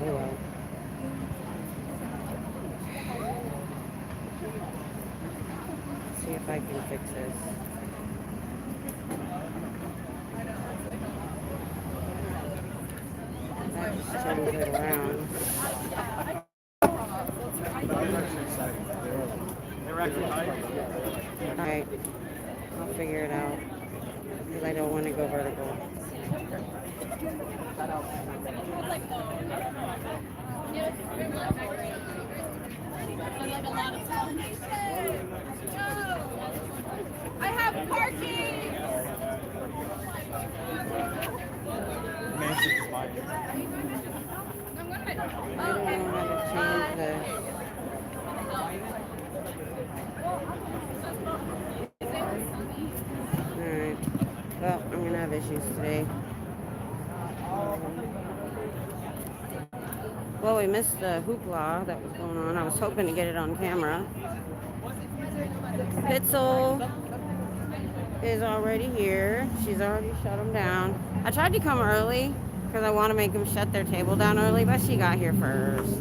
Oh well. See if I can fix this. I just turned it around. Alright, I'll figure it out. Because I don't want to go vertical. I have parking! I don't know how to change this. Alright. Well, I'm going to have issues today. Well, we missed the hoopla that was going on. I was hoping to get it on camera. Pitzel is already here. She's already shut him down. I tried to come early because I want to make them shut their table down early, but she got here first.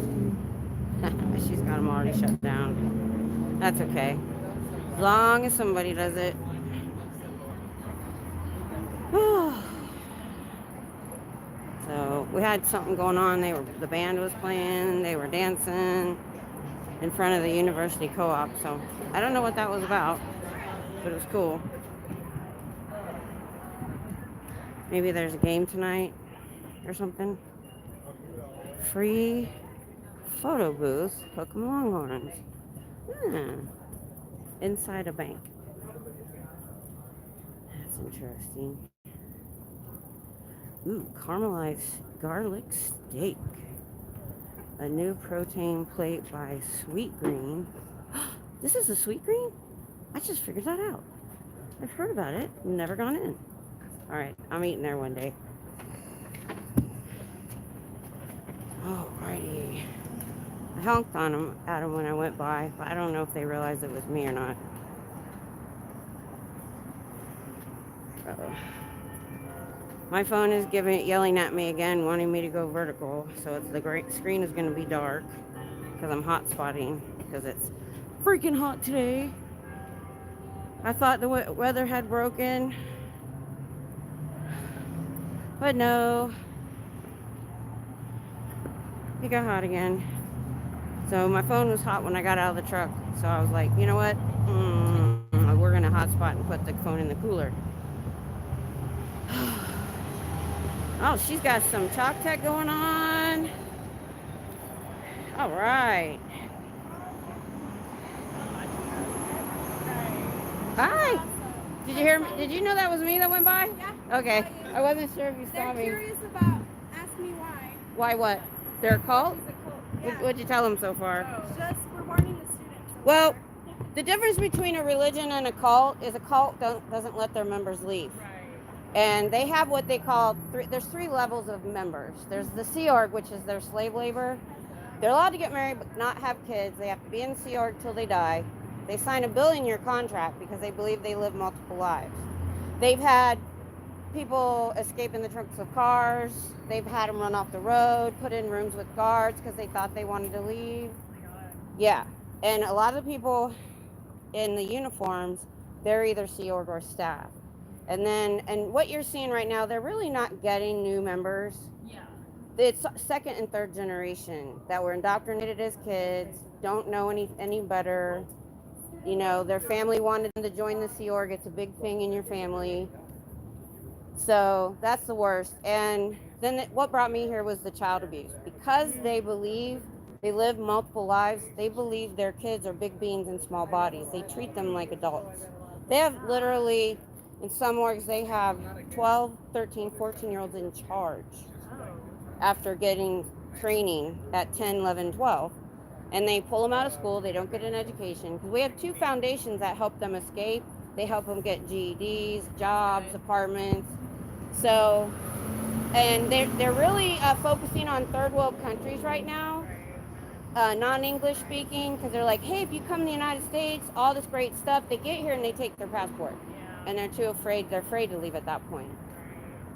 She's got them already shut down. That's okay. As long as somebody does it. So we had something going on. The band was playing. They were dancing in front of the university co-op. So I don't know what that was about, but it was cool. Maybe there's a game tonight or something. Free photo booth. Hook 'em Longhorns. Inside a bank. That's interesting. Ooh, caramelized garlic steak. A new protein plate by Sweet Green. This is a Sweet Green? I just figured that out. I've heard about it, never gone in. Alright, I'm eating there one day. Alrighty. I honked at them when I went by, but I don't know if they realized it was me or not. Uh-oh. My phone is yelling at me again, wanting me to go vertical. So the screen is going to be dark because I'm hot spotting because it's freaking hot today. I thought the weather had broken, but no, it got hot again. So my phone was hot when I got out of the truck. So I was like, you know what? We're going to hotspot and put the phone in the cooler. Oh, she's got some chalk tech going on. All right. Hi. Did you hear me? Did you know that was me that went by? Yeah. Okay. I wasn't sure if you saw me. They're curious about, ask me why. Why what? They're a cult? It's a cult. Yeah. What'd you tell them so far? Just, we're warning the students. Well, the difference between a religion and a cult is a cult doesn't let their members leave. Right. And they have what they call, there's 3 levels of members. There's the Sea Org, which is their slave labor. They're allowed to get married but not have kids. They have to be in Sea Org till they die. They sign a billion-year contract because they believe they live multiple lives. They've had people escape in the trunks of cars. They've had them run off the road, put in rooms with guards because they thought they wanted to leave. Yeah, and a lot of the people in the uniforms, they're either Sea Org or staff. And what you're seeing right now, they're really not getting new members. Yeah. It's second and third generation that were indoctrinated as kids, don't know any better. You know, their family wanted them to join the Sea Org. It's a big thing in your family. So that's the worst. And then what brought me here was the child abuse. Because they believe they live multiple lives, they believe their kids are big beings in small bodies. They treat them like adults. They have literally, in some orgs, they have 12, 13, 14-year-olds in charge after getting training at 10, 11, 12. And they pull them out of school. They don't get an education. Because we have 2 foundations that help them escape. They help them get GEDs, jobs, apartments. So, and they're really focusing on third world countries right now, non-English speaking, because they're like, hey, if you come to the United States, all this great stuff, they get here and they take their passport. And they're afraid to leave at that point.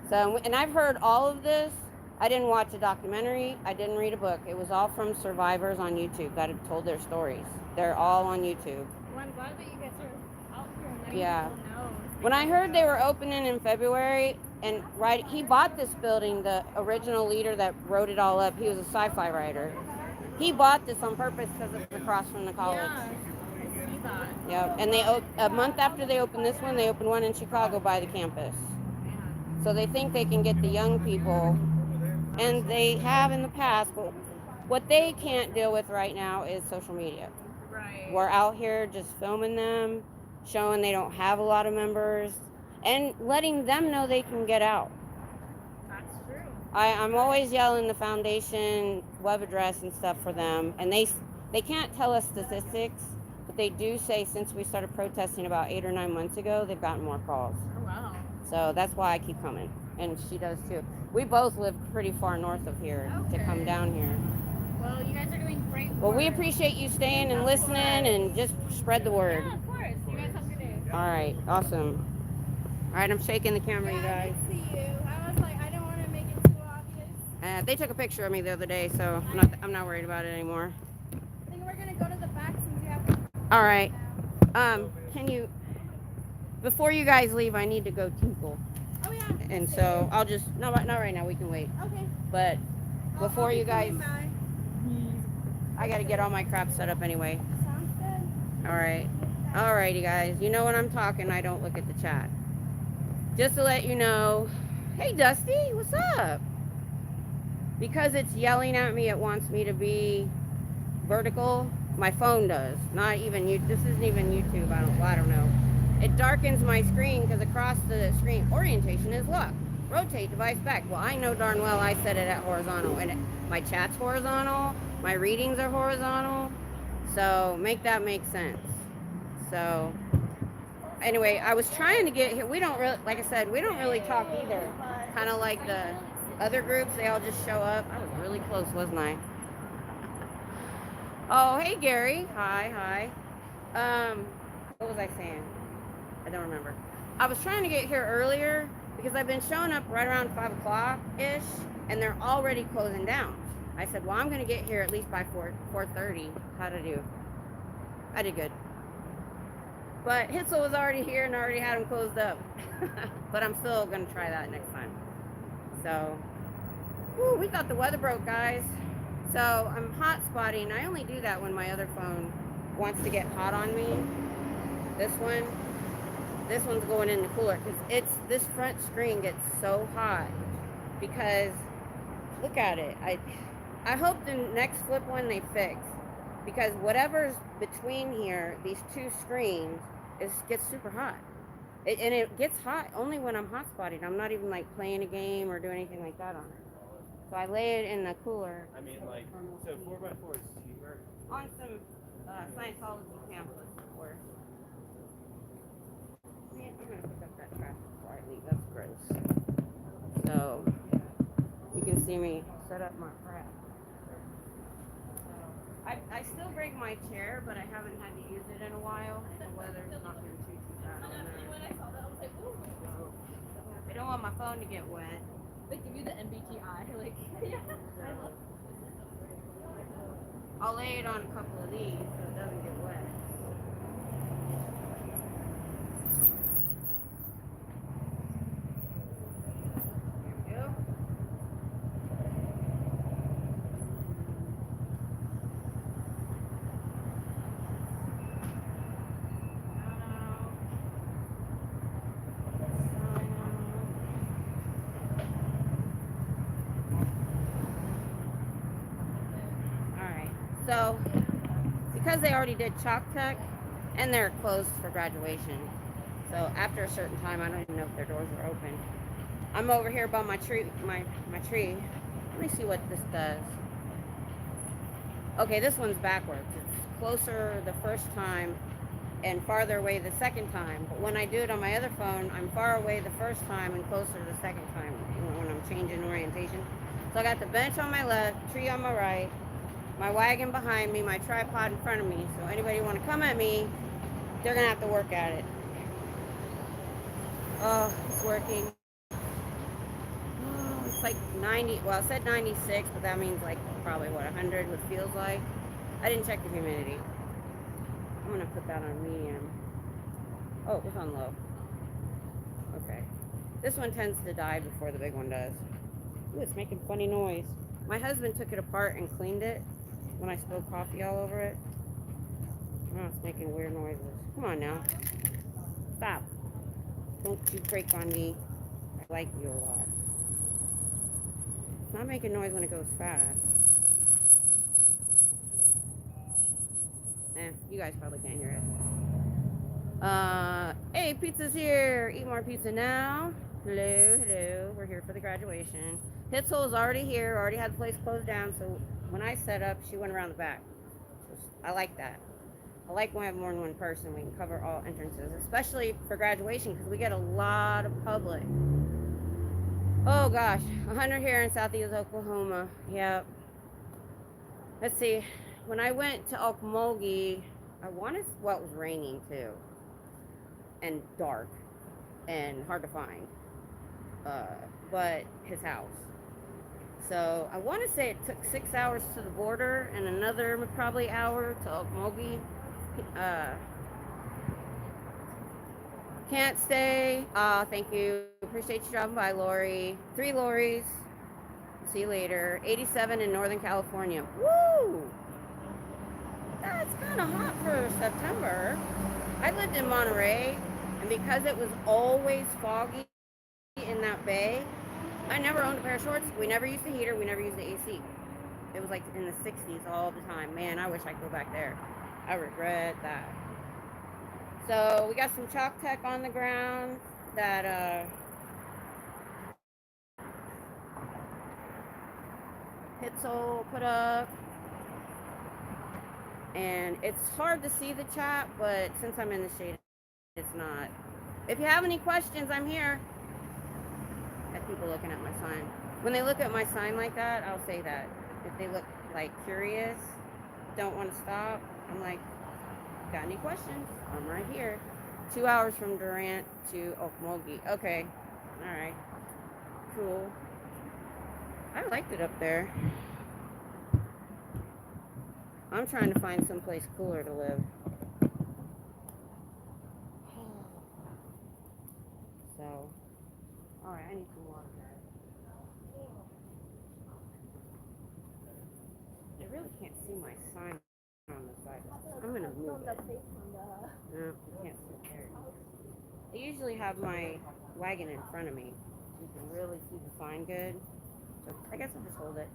So, and I've heard all of this. I didn't watch a documentary. I didn't read a book. It was all from survivors on YouTube that have told their stories. They're all on YouTube. Well, I'm glad that you guys are out here and letting Yeah. people know. When I heard they were opening in February, and he bought this building, the original leader that wrote it all up, he was a sci-fi writer. He bought this on purpose because it's across from the college. Yeah, I see that. Yeah, and a month after they opened this one, they opened one in Chicago by the campus. So they think they can get the young people, and they have in the past, but what they can't deal with right now is social media. Right. We're out here just filming them, showing they don't have a lot of members, and letting them know they can get out. That's true. I'm always yelling the foundation web address and stuff for them, and they can't tell us statistics, but they do say since we started protesting about 8 or 9 months ago, they've gotten more calls. Oh, wow. So that's why I keep coming, and she does too. We both live pretty far north of here to come down here. Well, you guys are doing great work. Well, we appreciate you staying and listening and just spread the word. Yeah, of course. You guys have a good day. All right, awesome. All right, I'm shaking the camera, you I guys. did see you. I was like, I don't want to make it too obvious. They took a picture of me the other day, so I'm not worried about it anymore. I think we're gonna go to the back since you have to. All right. Can you, before you guys leave, I need to go tinkle. Oh yeah. And so I'll just, not right now, we can wait. Okay. But before I'll you be guys, coming by. I got to get all my crap set up anyway. Sounds good. All right. All righty, guys. You know when I'm talking, I don't look at the chat. Just to let you know, hey, Dusty, what's up? Because it's yelling at me, it wants me to be vertical. My phone does. Not even you. This isn't even YouTube. I don't know. It darkens my screen because across the screen orientation is look. Rotate device back. Well, I know darn well I set it at horizontal, and my chat's horizontal. My readings are horizontal. So make that make sense. So anyway, I was trying to get here. We don't really, like I said, we don't really talk either. Kind of like the other groups, they all just show up. I was really close, wasn't I? Oh, hey Gary. Hi. What was I saying? I don't remember. I was trying to get here earlier because I've been showing up right around 5 o'clock-ish, and they're already closing down. I said, well, I'm going to get here at least by 4:30. How'd I do? I did good. But Hitzel was already here and already had them closed up. But I'm still going to try that next time. So, we thought the weather broke, guys. So I'm hot spotting. I only do that when my other phone wants to get hot on me. This one's going in the cooler because this front screen gets so hot because look at it. I hope the next flip one they fix, because whatever's between here, these two screens, gets super hot. And it gets hot only when I'm hot spotting. I'm not even like playing a game or doing anything like that on it. So I lay it in the cooler. I mean, like, so 4x4 is cheaper. On some Scientology pamphlets, of course. Man, I'm going to pick up that trash before I leave. That's gross. So, you can see me set up my crap. I still bring my chair, but I haven't had to use it in a while. The weather's not been too bad. I don't want my phone to get wet. They give you the MBTI, like. Yeah. I'll lay it on a couple of these so it doesn't get wet. There we go. So, because they already did Chalk Tech, and they're closed for graduation, so after a certain time, I don't even know if their doors were open. I'm over here by my tree, my tree. Let me see what this does. Okay, this one's backwards. It's closer the first time and farther away the second time. But when I do it on my other phone, I'm far away the first time and closer the second time when I'm changing orientation. So I got the bench on my left, tree on my right, my wagon behind me, my tripod in front of me. So anybody want to come at me, they're going to have to work at it. Oh, it's working. It's like 90, well, it said 96, but that means like probably what, 100, what feels like. I didn't check the humidity. I'm gonna put that on medium. Oh, it was on low. Okay. This one tends to die before the big one does. Ooh, it's making funny noise. My husband took it apart and cleaned it when I spilled coffee all over it. Oh, it's making weird noises. Come on now. Stop. Don't you break on me. I like you a lot. It's not making noise when it goes fast. You guys probably can't hear it. Hey, pizza's here. Eat more pizza now. Hello, hello. We're here for the graduation. Hitzel's already here. Already had the place closed down. So when I set up, she went around the back. I like that. I like when we have more than one person. We can cover all entrances, especially for graduation because we get a lot of public. Oh gosh, 100 here in Southeast Oklahoma. Yep. Let's see. When I went to Okmulgee, I wanted, well, it was raining too, and dark, and hard to find. But his house. So I want to say it took 6 hours to the border and another probably hour to Okmulgee. Can't stay. Thank you. Appreciate you dropping by, Lori. 3 Loris. See you later. 87 in Northern California. Woo! That's kind of hot for September. I lived in Monterey, and because it was always foggy in that bay, I never owned a pair of shorts. We never used the heater. We never used the AC. It was like in the 60s all the time. Man, I wish I could go back there. I regret that. So we got some chalk tech on the ground that Hitzel put up. And it's hard to see the chat, but since I'm in the shade, it's not. If you have any questions, I'm here. Got people looking at my sign. When they look at my sign like that, I'll say that. If they look like curious, don't want to stop, I'm like, got any questions? I'm right here. 2 hours from Durant to Okmulgee. Okay. All right. Cool. I liked it up there. I'm trying to find someplace cooler to live. So, all right, I need some water. I really can't see my sign on the side. I'm gonna move it. No, you can't see there. I usually have my wagon in front of me. You can really see the sign good. So I guess I'll just hold it.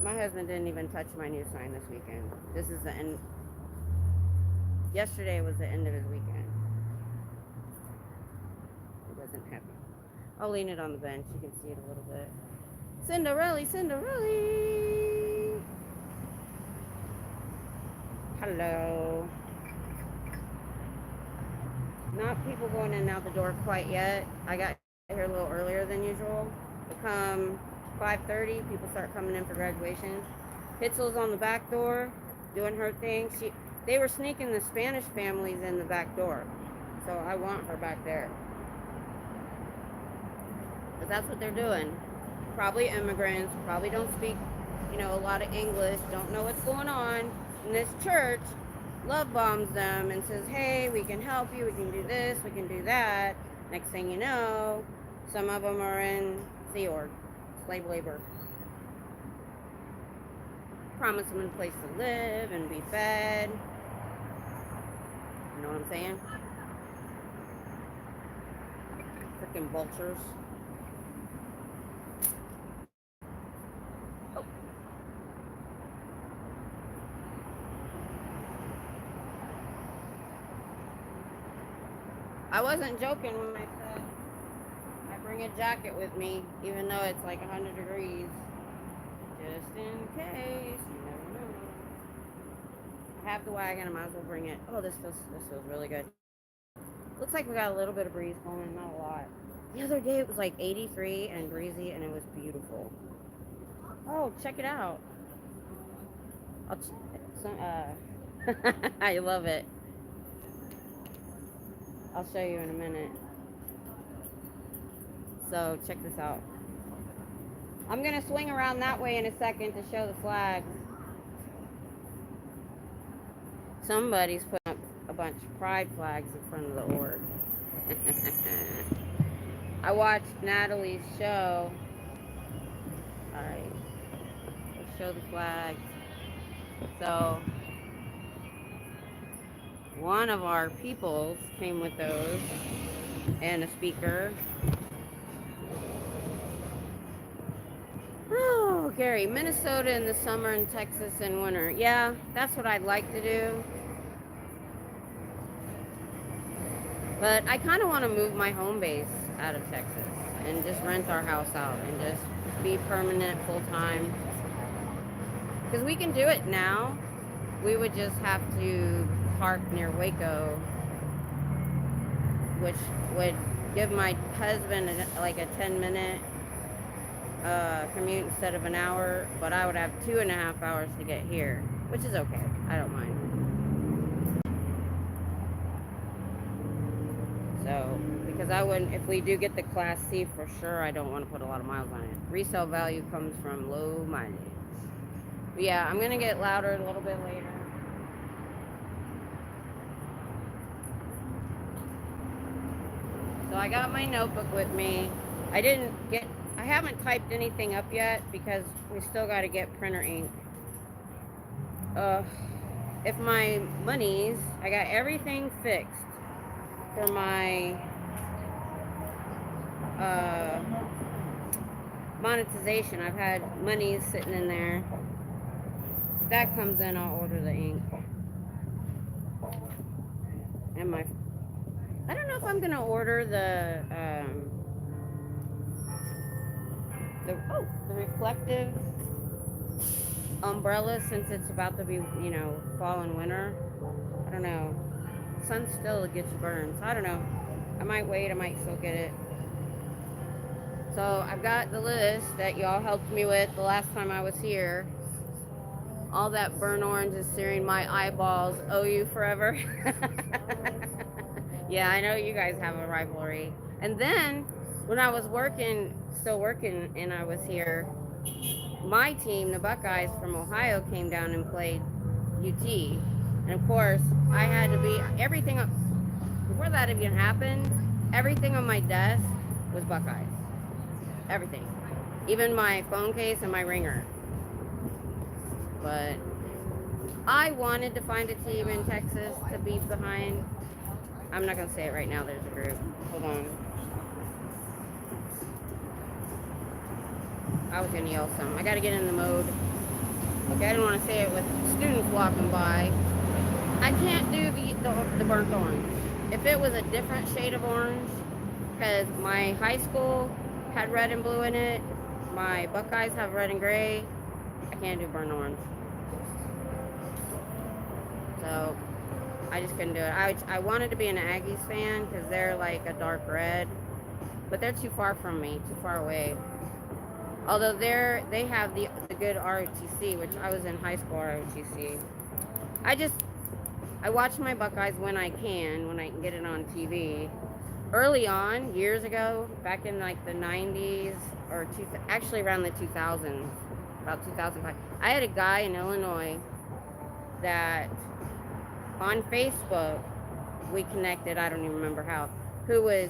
My husband didn't even touch my new sign this weekend. This is the end. Yesterday was the end of his weekend. He wasn't happy. I'll lean it on the bench. You can see it a little bit. Cinderella, Cinderella. Hello. Not people going in and out the door quite yet. I got here a little earlier than usual. Come 5:30, people start coming in for graduation. Hitzel's on the back door doing her thing. They were sneaking the Spanish families in the back door. So I want her back there. But that's what they're doing. Probably immigrants, probably don't speak, a lot of English, don't know what's going on. And this church love bombs them and says, hey, we can help you, we can do this, we can do that. Next thing you know, some of them are in Sea Org. Slave labor. Promise them a place to live and be fed. You know what I'm saying? Freaking vultures. Oh. I wasn't joking when I said I bring a jacket with me, even though it's like 100 degrees. Just in case, you never know. I have the wagon, I might as well bring it. Oh, this feels really good. Looks like we got a little bit of breeze going, not a lot. The other day it was like 83 and breezy and it was beautiful. Oh, check it out. I love it. I'll show you in a minute. So check this out. I'm gonna swing around that way in a second to show the flag. Somebody's put up a bunch of pride flags in front of the org. I watched Natalie's show. Alright, let's show the flags. So, one of our peoples came with those and a speaker. Oh, Gary, Minnesota in the summer and Texas in winter. Yeah, that's what I'd like to do. But I kind of want to move my home base out of Texas and just rent our house out and just be permanent full-time. Because we can do it now. We would just have to park near Waco, which would give my husband like a 10-minute commute instead of an hour, but I would have 2.5 hours to get here, which is okay. I don't mind. So, because I wouldn't, if we do get the Class C for sure, I don't want to put a lot of miles on it. Resale value comes from low mileage. But yeah, I'm going to get louder a little bit later. So I got my notebook with me. I haven't typed anything up yet because we still got to get printer ink. If my monies, I got everything fixed for my monetization. I've had monies sitting in there. If that comes in, I'll order the ink. And I don't know if I'm gonna order the reflective umbrella since it's about to be, fall and winter. I don't know. Sun still gets burned, so I don't know. I might wait, I might still get it. So I've got the list that y'all helped me with the last time I was here. All that burnt orange is searing my eyeballs. Owe you forever. Yeah, I know you guys have a rivalry. And then when I was still working, and I was here, my team, the Buckeyes from Ohio, came down and played UT. And of course, I had to be, everything, before that even happened, everything on my desk was Buckeyes. Everything. Even my phone case and my ringer. But I wanted to find a team in Texas to be behind. I'm not going to say it right now, there's a group. Hold on. I was going to yell some. I got to get in the mode. Okay, I didn't want to say it with students walking by. I can't do the burnt orange. If it was a different shade of orange, because my high school had red and blue in it, my Buckeyes have red and gray, I can't do burnt orange. So I just couldn't do it. I wanted to be an Aggies fan because they're like a dark red, but they're too far from me, too far away. Although they have the good ROTC, which I was in high school ROTC. I watch my Buckeyes when I can get it on TV. Early on, years ago, back in like the 90s, or actually around the 2000s, about 2005, I had a guy in Illinois that on Facebook, we connected, I don't even remember how, who was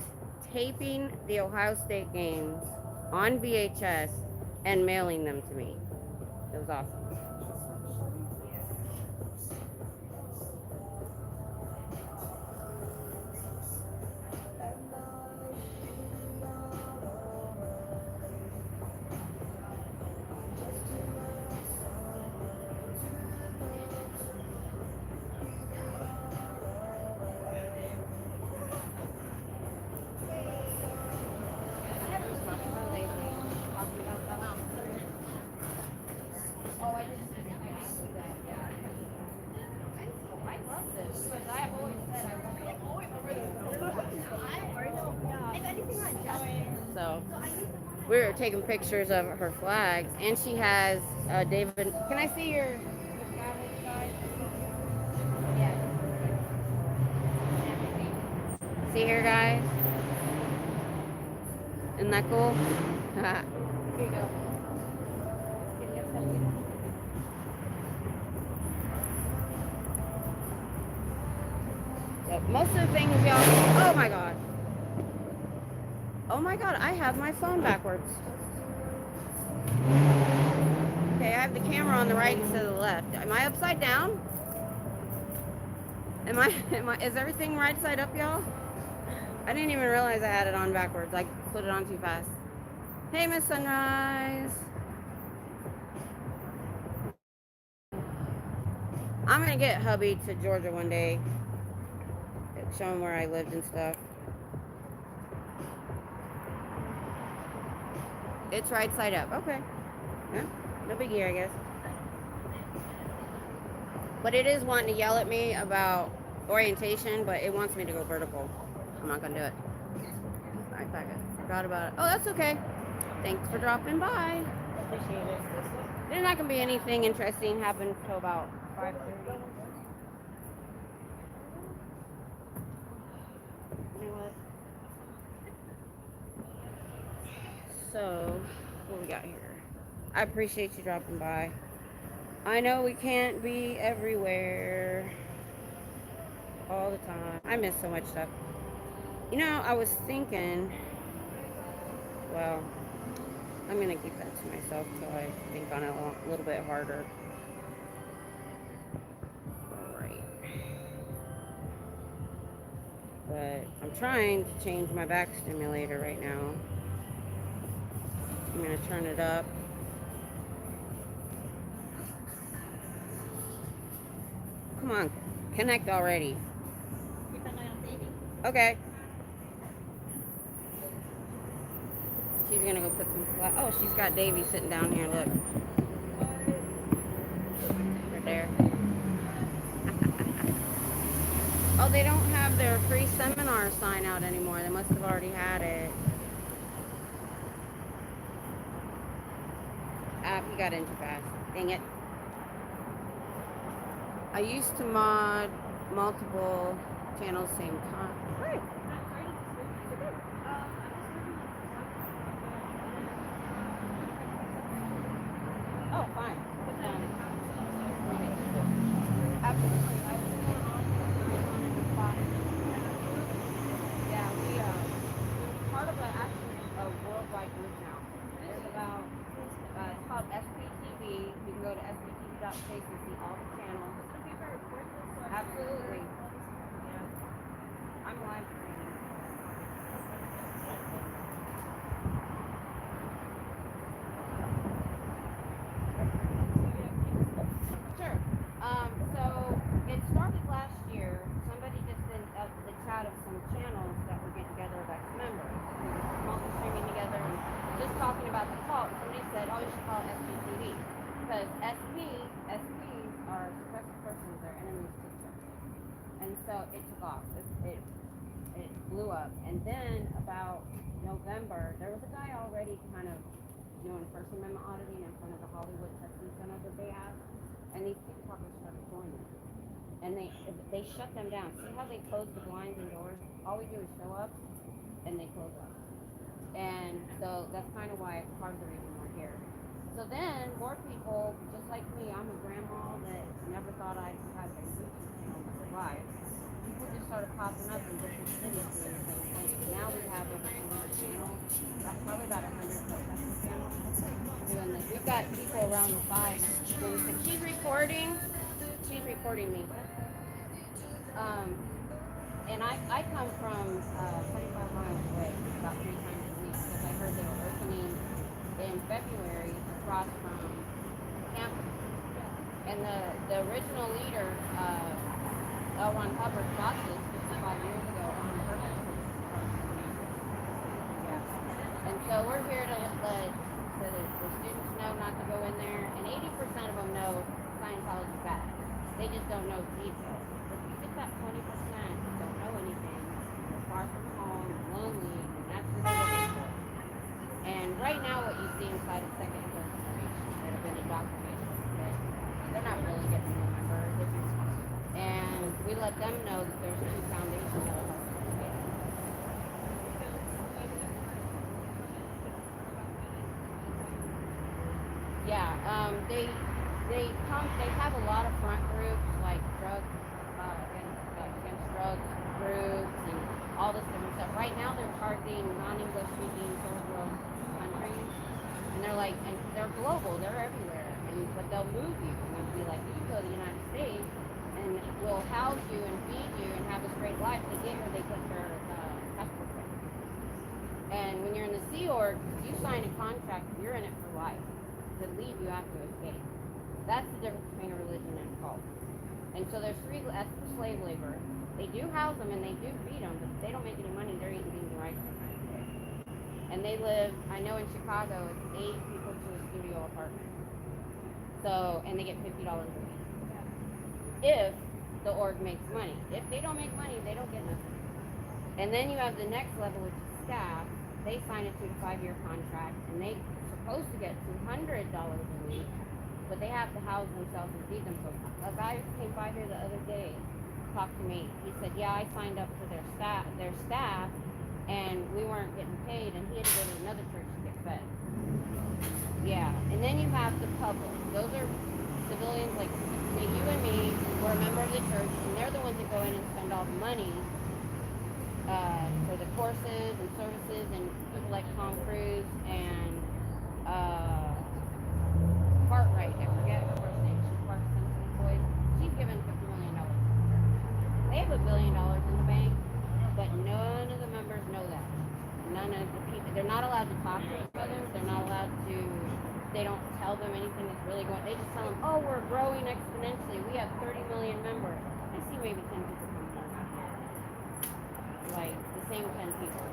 taping the Ohio State games on VHS and mailing them to me. It was awesome. So we were taking pictures of her flags, and she has David. Can I see your See here, guys? Isn't that cool? Here you go. Yep. Most of the things y'all... Oh my god. Oh my god, I have my phone backwards. Okay, I have the camera on the right instead of the left. Am I upside down? Is everything right side up, y'all? I didn't even realize I had it on backwards. I put it on too fast. Hey, Miss Sunrise. I'm gonna get hubby to Georgia one day. Show him where I lived and stuff. It's right side up. Okay. Yeah, no biggie, I guess. But it is wanting to yell at me about orientation, but it wants me to go vertical. I'm not gonna do it. Alright, back up. Forgot about it. Oh, that's okay. Thanks for dropping by. Appreciate it. There's not gonna be anything interesting happen till about 5:30. You know what? So, what we got here? I appreciate you dropping by. I know we can't be everywhere all the time. I miss so much stuff. You know, I was thinking, well, I'm going to keep that to myself till I think on it a little bit harder. Alright. But I'm trying to change my back stimulator right now. I'm going to turn it up. Come on, connect already. Okay. She's gonna go put some flat. Oh, she's got Davy sitting down here. Look. Right there. Oh, they don't have their free seminar sign out anymore. They must have already had it. Ah, he got in too fast. Dang it. I used to mod multiple channels same time. Right. Oh, fine. Absolutely. Yeah, we're part of a worldwide group now. There's about, it's called SPTV. You can go to sptv.space and see all the channels. Absolutely. I'm live streaming. Sure. So it started last year. Somebody just sent up the chat of some channels that were getting together of ex-members. We were smoking, streaming together and just talking about the cult. Somebody said, oh, you should call it SPTV. Because SPs are suppressive persons, they're enemies to the church. And so it took off. It blew up. And then about November, there was a guy already kind of doing First Amendment auditing in front of the Hollywood Testing Center that they have. And these TikTokers started joining. And they shut them down. See how they close the blinds and doors? All we do is show up and they close up. And so that's kind of why part of the reason we're here. So then more people, just like me, I'm a grandma that never thought I'd have a YouTube channel in my life. People just started popping up in different cities doing the same thing. Now we have over 200 channels, probably about 100 protesting channels doing this. We've got people around the side. She's recording. She's recording me. And I come from 25 miles away, about 3 times a week, because I heard they were opening in February across from campus. And the original leader, L. Ron Hubbard, bought this 55 years ago on purpose. Yeah. And so we're here to let the students know not to go in there. And 80% of them know Scientology bad. They just don't know details. But you get that 20% that don't know anything, they're far from home, lonely, and that's just what they're looking for. And right now what you see inside of second and third generation that have been indoctrinated, that they're not really getting the number. And we let them know that there's 2 foundations of us. They have a lot of front groups like against drugs groups and all this different stuff. Right now they're targeting non-English speaking third world countries, and they're global, they're everywhere, but they'll move you and they'll be like, you can go to the United States and we'll house you and feed you and have this great life. They get here, they put their passport there. And when you're in the Sea Org, you sign a contract, you're in it for life. To leave, you have to escape. That's the difference between a religion and a cult. And so there's that's the slave labor. They do house them and they do feed them, but they don't make any money. They're eating beans and rice for the day. And they live, I know in Chicago, it's 8 people to a studio apartment. So, and they get $50 a week. If the org makes money. If they don't make money, they don't get nothing. And then you have the next level, which is staff. They sign a 2 to 5 year contract, and they're supposed to get $200 a week, but they have to house themselves and feed themselves. A guy came by here the other day, talked to me. He said, "Yeah, I signed up for their staff, and we weren't getting paid, and he had to go to another church to get fed." Yeah, and then you have the public. Those are civilians like you and me. We're a member of the church, and they're the ones that go in and spend all the money for the courses and services, and people like Tom Cruise and Cartwright, I forget her first name, she's Clark Simpson's voice. She's given $50 million. They have $1 billion in the bank, but none of the members know that. None of the people, they're not allowed to talk to each other, they're not allowed to, they don't tell them anything that's really going, they just tell them, oh, we're growing exponentially, we have 30 million members. I see maybe 10 people come here. Like, the same 10 people.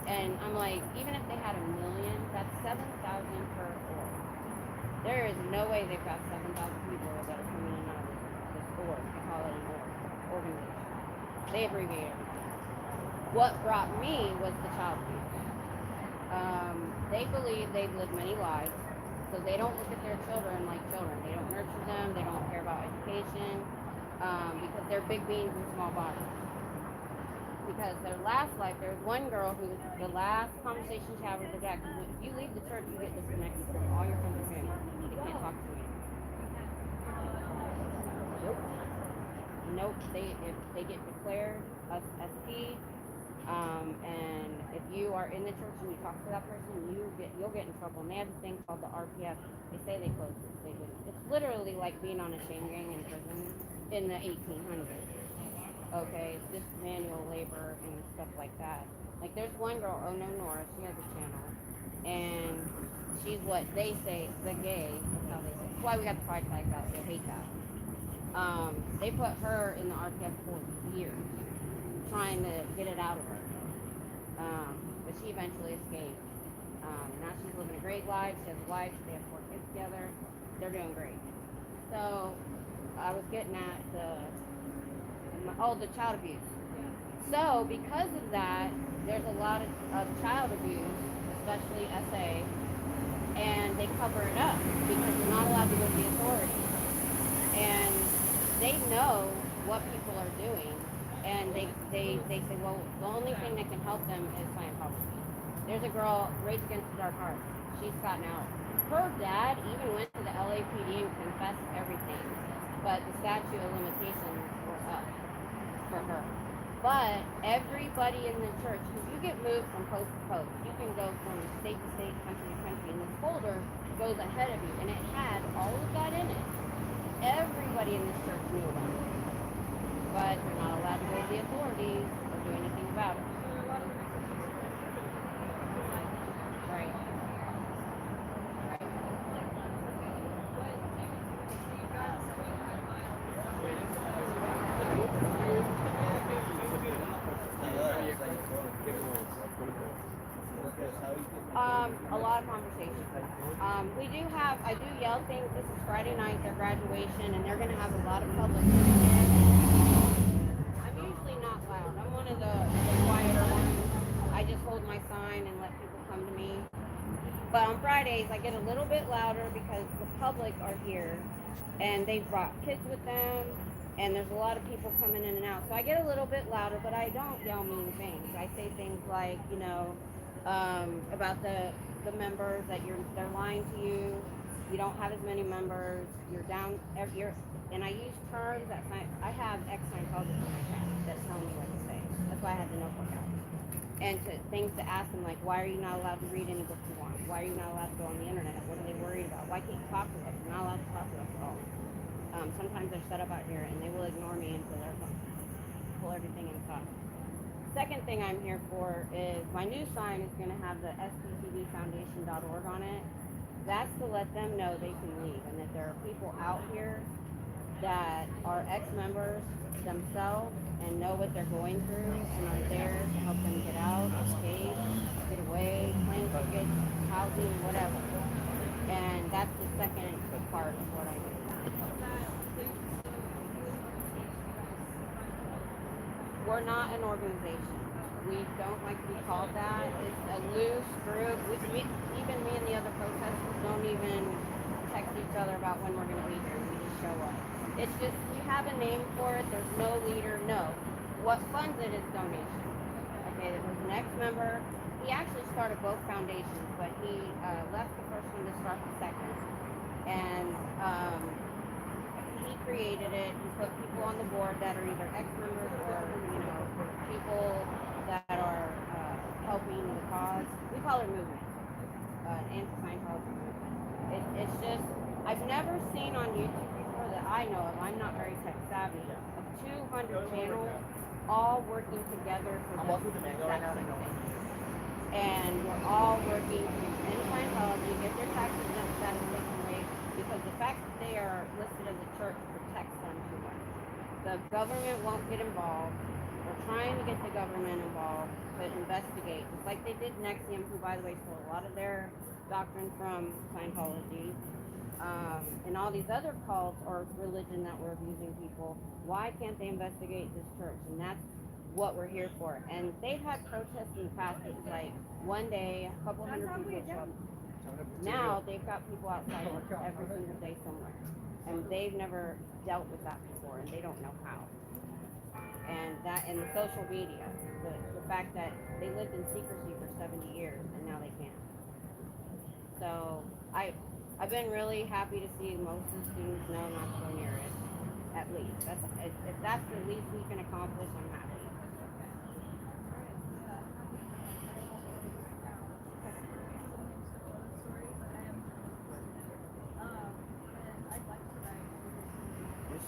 And I'm like, even if they had 1 million, that's 7,000 per org. There is no way they've got 7,000 people that are coming in and out of this org. They call it an organization. They abbreviate everything. What brought me was the child abuse. They believe they've lived many lives, so they don't look at their children like children. They don't nurture them. They don't care about education because they're big beans in small bodies. Because their last life, there was one girl who, the last conversation she had with her dad, because if you leave the church, you get disconnected from all your friends and family. You can't talk to me. Nope. If they get declared SP, and if you are in the church and you talk to that person, you'll get in trouble. And they have this thing called the RPF. They say they closed it. They didn't. It's literally like being on a chain gang in prison in the 1800s. Okay, it's just manual labor and stuff like that. Like there's one girl, Oh No Nora, she has a channel, and she's what they say, the gay, that's how they say. That's why we got the pride flags out, they hate that. They put her in the RPF for years, trying to get it out of her. But she eventually escaped. Now she's living a great life, she has a wife, they have 4 kids together, they're doing great. So, I was getting at the child abuse. So because of that, there's a lot of child abuse, especially SA, and they cover it up because they're not allowed to go to the authorities. And they know what people are doing, and they say, well, the only thing that can help them is Scientology. There's a girl, Rage Against the Dark Arts. She's gotten out. Her dad even went to the LAPD and confessed everything, but the statute of limitations were up for her. But everybody in the church, because you get moved from post to post, you can go from state to state, country to country, and this folder goes ahead of you, and it had all of that in it. Everybody in this church knew about it, but they're not allowed to go to the authorities or do anything about it. Right. A lot of conversations. I do yell things. This is Friday night, their graduation, and they're going to have a lot of public in there. I'm usually not loud. I'm one of the quieter ones. I just hold my sign and let people come to me. But on Fridays, I get a little bit louder because the public are here, and they've brought kids with them, and there's a lot of people coming in and out. So I get a little bit louder, but I don't yell mean things. I say things like, about the members that they're lying to you. You don't have as many members. You're down. And I use terms that I have ex-Scientologists in my chat that tell me what to say. That's why I had the notebook out. And things to ask them, like, why are you not allowed to read any books you want? Why are you not allowed to go on the internet? What are they worried about? Why can't you talk to us? You're not allowed to talk to us at all. Sometimes they're set up out here and they will ignore me until they're pull everything in the top. Second thing I'm here for is my new sign is going to have the sptvfoundation.org on it. That's to let them know they can leave and that there are people out here that are ex-members themselves and know what they're going through and are there to help them get out, escape, get away, plane tickets, housing, whatever. And that's the second part of what I do. We're not an organization. We don't like to be called that. It's a loose group. Even me and the other protesters don't even text each other about when we're going to be here. We just show up. It's just, we have a name for it. There's no leader. No. What funds it is donation. Okay, there was an ex-member. He actually started both foundations, but he left the first one to start the second. And he created it. He put people on the board that are either ex-members or, people that are helping the cause. We call it movement, anti-Scientology movement. It's just, I've never seen on YouTube before that I know of, I'm not very tech savvy, of 200 channels all working together for this exact same thing. And we're all working to end Scientology, get their tax exempt status taken away, because the fact that they are listed as a church protects them too much. The government won't get involved. We're trying to get the government involved to investigate, just like they did NXIVM, who, by the way, stole a lot of their doctrine from Scientology, and all these other cults or religion that were abusing people. Why can't they investigate this church? And that's what we're here for. And they've had protests in the past. It was like one day, a couple hundred people show up. Now they've got people outside every single day somewhere. And they've never dealt with that before, and they don't know how. And that, and the social media, the fact that they lived in secrecy for 70 years and now they can't. So I've been really happy to see most of the students know not to go near it. At least if that's the least we can accomplish, I'm happy.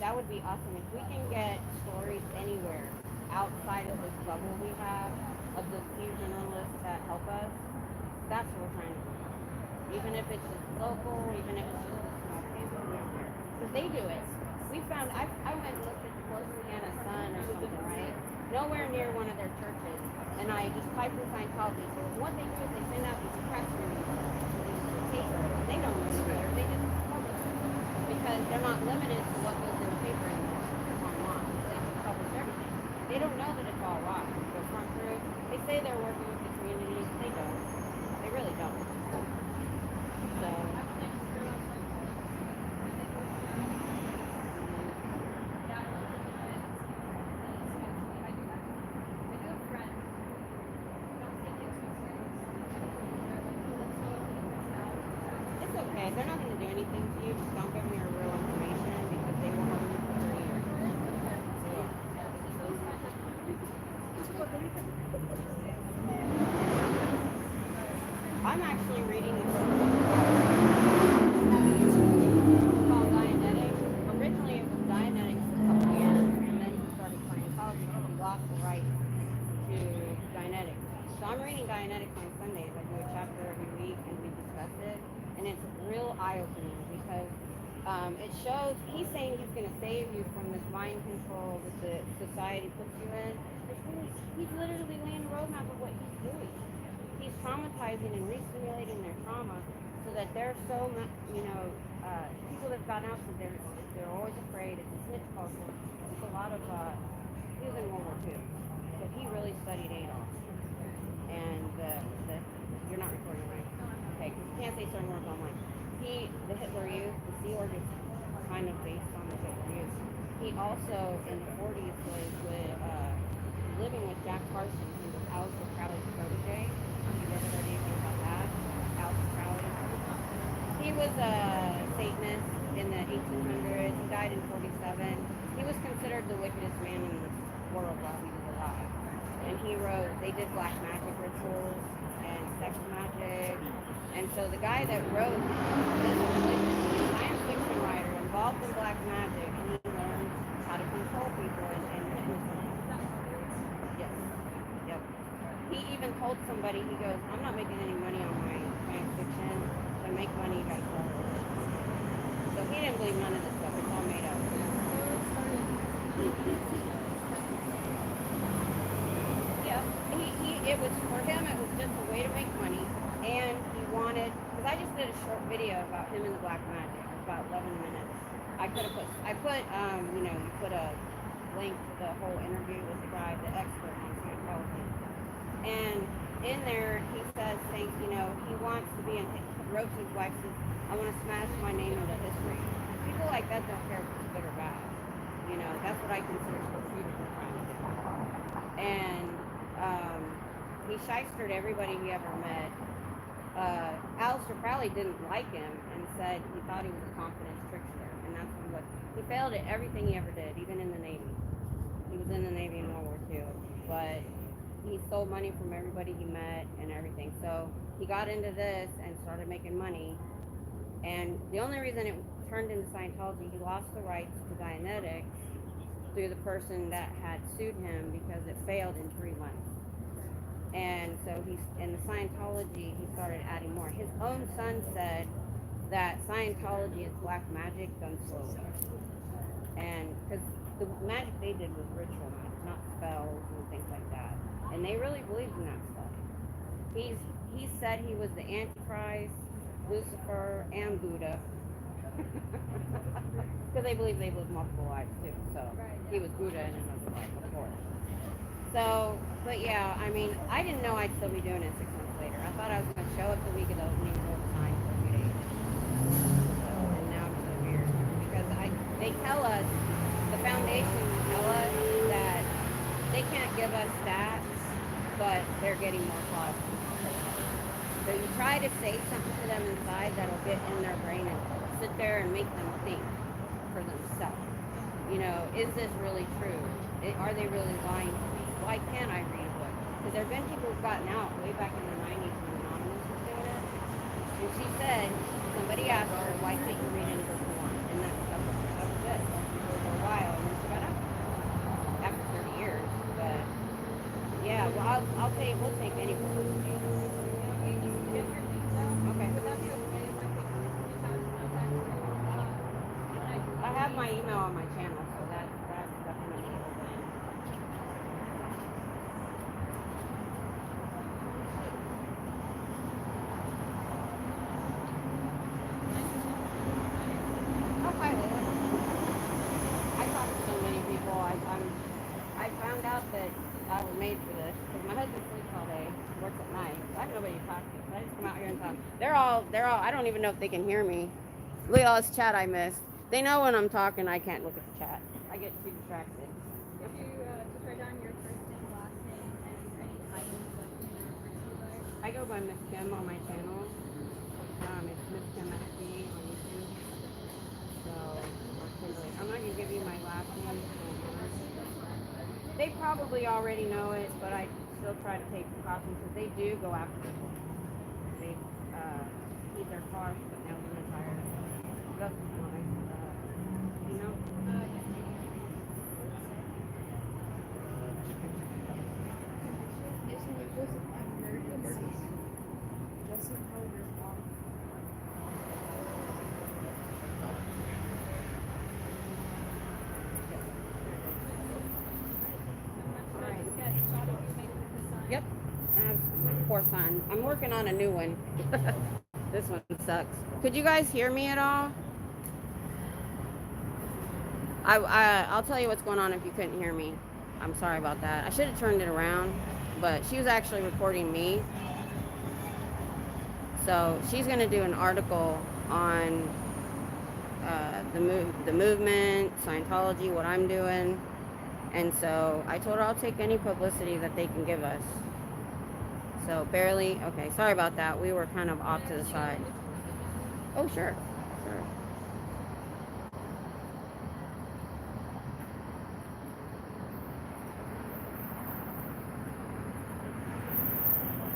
That would be awesome if we can get stories anywhere outside of this bubble we have of the few journalists that help us. That's what we're trying to do. Even if it's just local, even if it's just a small paper, we don't care. Because they do it. We found, I went and looked at the Louisiana Sun or something, right? Nowhere near one of their churches. And I just typed in Scientology. So what they do is they send out these press releases, these papers. They don't really care. They just publish it. Because they're not limited to what goes in the paper anymore. It's online. They just publish everything. They don't know that it's all live. They're front through. They say they're working with the community. They don't. They really don't. So. It's okay. They're not going to do anything to you. Just don't give them your real information because they will harm you for 30 years. I'm actually reading this book called Dianetics. Originally it was Dianetics for a couple of years, and then he started Scientology because he lost the rights to Dianetics. So I'm reading Dianetics on Sundays. I do a chapter every week and we discuss it. And it's real eye-opening because it shows, he's saying he's going to save you from this mind control that the society puts you in. He's literally laying a roadmap of what he's doing. He's traumatizing and re-stimulating their trauma so that they're so, people that have gotten out, so they're always afraid. It's a snitch culture. It's a lot of, he was in World War II. So he really studied Adolf. And you're not recording, right? Okay, because you can't say certain words online. The Hitler Youth, the Sea Org is kind of based on the Hitler Youth. He also, in the 40s, was living with Jack Parsons, who was Aleister Crowley's protege. Have you ever heard anything about that? Aleister Crowley. He He was a Satanist in the 1800s. He died in 47. He was considered the wickedest man in the world while he was alive. And he wrote, they did black magic rituals and sex magic. And so the guy that wrote this religion, a science fiction writer involved in black magic, and he learned how to control people and yes, yep. He even told somebody, he goes, I'm not making any money on my science fiction. To make money, you gotta sell it. So he didn't believe none of this stuff. It's all made up. Yeah, it was, for him, it was just a way to make money. And he wanted, because I just did a short video about him and the black magic. It was about 11 minutes. I put, you know, you put a link to the whole interview with the guy, the expert on Scientology. And in there, he says things, you know, he wants to be in, wrote to his wife, says, I want to smash my name into history. People like that don't care if it's good or bad. You know, that's what I consider strategic crime. And he shystered everybody he ever met. Alistair Crowley didn't like him and said he thought he was a confidence trickster, and that's what he was. He failed at everything he ever did, even in the Navy. He was in the Navy in World War II, but he stole money from everybody he met and everything. So he got into this and started making money. And the only reason it turned into Scientology, he lost the rights to Dianetics through the person that had sued him because it failed in 3 months. And so in the Scientology, he started adding more. His own son said that Scientology is black magic done slowly. And because the magic they did was ritual magic, not spells and things like that. And they really believed in that stuff. He said he was the Antichrist, Lucifer, and Buddha. Because they believe they lived multiple lives too. So he was Buddha in another life before. So, but yeah, I mean, I didn't know I'd still be doing it 6 months later. I thought I was going to show up the week of the opening and go sign for a few days. So, and now it's so weird because they tell us, the foundation tell us that they can't give us stats, but they're getting more costs. So you try to say something to them inside that'll get in their brain and sit there and make them think for themselves. You know, is this really true? Are they really lying to me? Why can't I read a book? Because there have been people who've gotten out way back in the 90s when Anonymous was doing it. And she said, somebody asked her, why can't you read any book you want? And that was it. For a while, and then she got out after 30 years. But yeah, well, we'll take any book. Okay. I have my email on my channel, so that's definitely open. Oh, hi, Leila. I talk to so many people. I found out that I was made for this because my husband sleeps all day, works at night. So I have nobody to talk to. So I just come out here and talk. They're all. I don't even know if they can hear me. Look at all this chat I missed. They know when I'm talking, I can't look at the chat. I get too distracted. If you just write down your first name, last name, and any titles like in your first I go by Miss Kim on my channel. It's Miss Kim SD on YouTube. So, I'm not gonna give you my last name. They probably already know it, but I still try to take precautions because they do go after people. They keep their cars, but now they're retired. That's nice. You know? Yep. Poor son. I'm working on a new one. This one sucks. Could you guys hear me at all? I'll tell you what's going on if you couldn't hear me. I'm sorry about that. I should have turned it around, but she was actually recording me. So she's going to do an article on the movement, Scientology, what I'm doing. And so I told her I'll take any publicity that they can give us. So barely, okay, sorry about that. We were kind of off to the side. Oh, sure. Sure.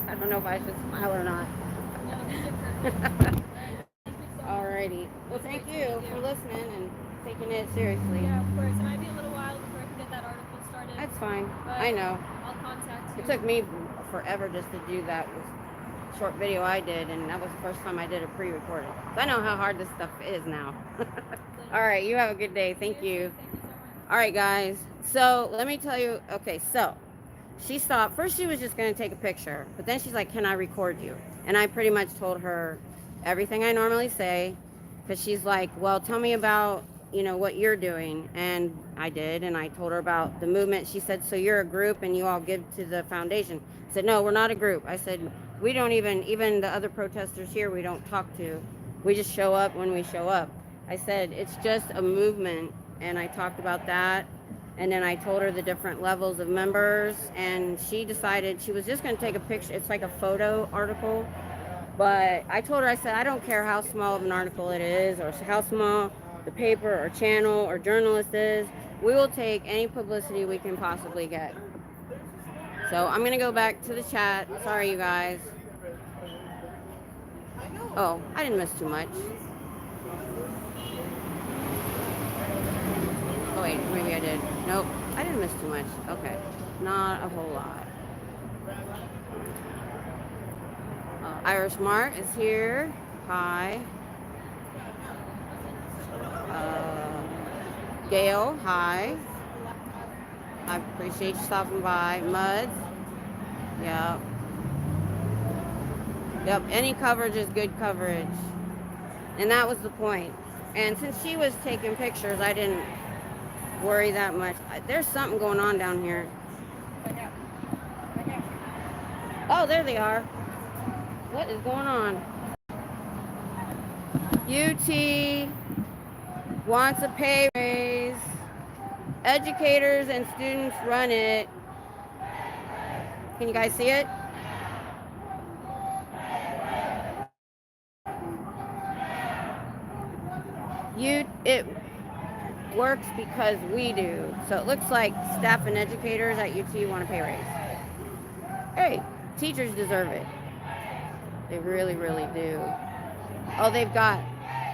I don't know if I should smile or not. No, these are perfect. Thank you so much. Alrighty. Well, thank you for listening and taking it seriously. Yeah, of course. It might be a little while before I can get that article started. That's fine. But I know. I'll contact you. It took me forever just to do that short video I did, and that was the first time I did a pre-recorded. I know how hard this stuff is now. All right, you have a good day. Thank you. Thank you so much. All right, guys. So let me tell you. Okay, so she stopped. First, she was just going to take a picture, but then she's like, "Can I record you?" And I pretty much told her everything I normally say, because she's like, "Well, tell me about, what you're doing." And I did, and I told her about the movement. She said, "So you're a group and you all give to the foundation?" I said, "No, we're not a group." I said, "We don't even the other protesters here, we don't talk to. We just show up when we show up." I said, "It's just a movement." And I talked about that. And then I told her the different levels of members, and she decided she was just going to take a picture. It's like a photo article. But I told her, I said, "I don't care how small of an article it is, or how small the paper or channel or journalist is. We will take any publicity we can possibly get." So I'm going to go back to the chat. Sorry, you guys. Oh, I didn't miss too much. Oh, wait, maybe I did. Nope, I didn't miss too much. Okay, not a whole lot. Irish Mart is here. Hi. Gail, hi. I appreciate you stopping by. Muds. Yep. Yep, any coverage is good coverage. And that was the point. And since she was taking pictures, I didn't worry that much. There's something going on down here. Oh, there they are. What is going on? UT wants a pay raise. Educators and students run it. Can you guys see it? It works because we do. So it looks like staff and educators at UT want a pay raise. Hey, teachers deserve it. They really, really do. Oh, they've got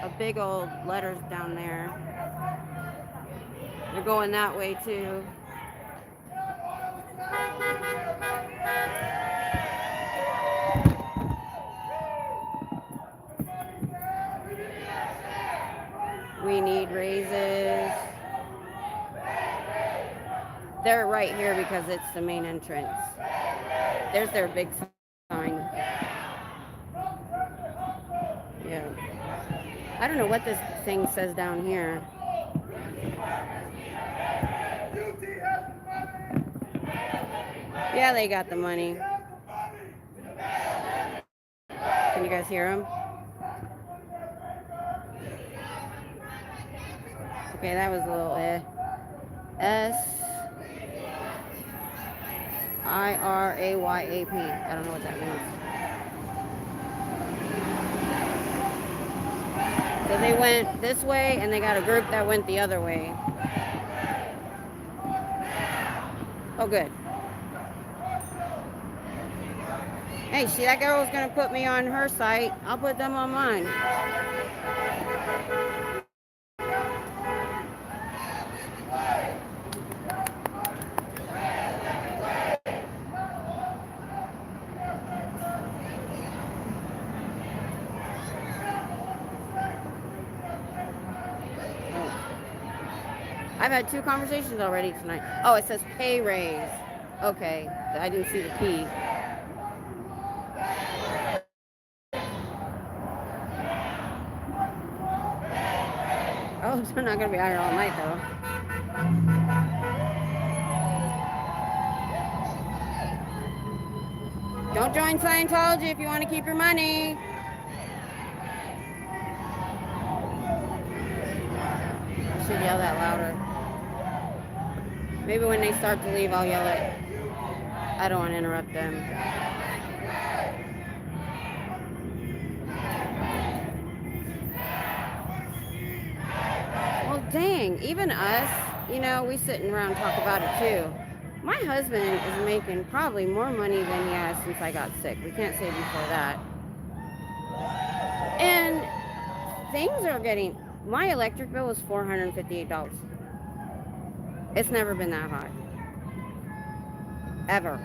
a big old letters down there. They're going that way too. We need raises. They're right here because it's the main entrance. There's their big sign. Yeah. I don't know what this thing says down here. Yeah, they got the money. Can you guys hear them? Okay, that was a little SIRAYAP. I don't know what that means. So they went this way, and they got a group that went the other way. Oh, good. Hey, see, that girl was going to put me on her site. I'll put them on mine. I've had 2 conversations already tonight. Oh, it says pay raise. Okay, I didn't see the P. Oh, they're not going to be out here all night, though. Don't join Scientology if you want to keep your money. I should yell that louder. Maybe when they start to leave, I'll yell it. I don't want to interrupt them. Well, dang, even us, you know, we sitting around and talk about it too. My husband is making probably more money than he has since I got sick. We can't say before that. And things are getting, my electric bill was $458. It's never been that high. Ever.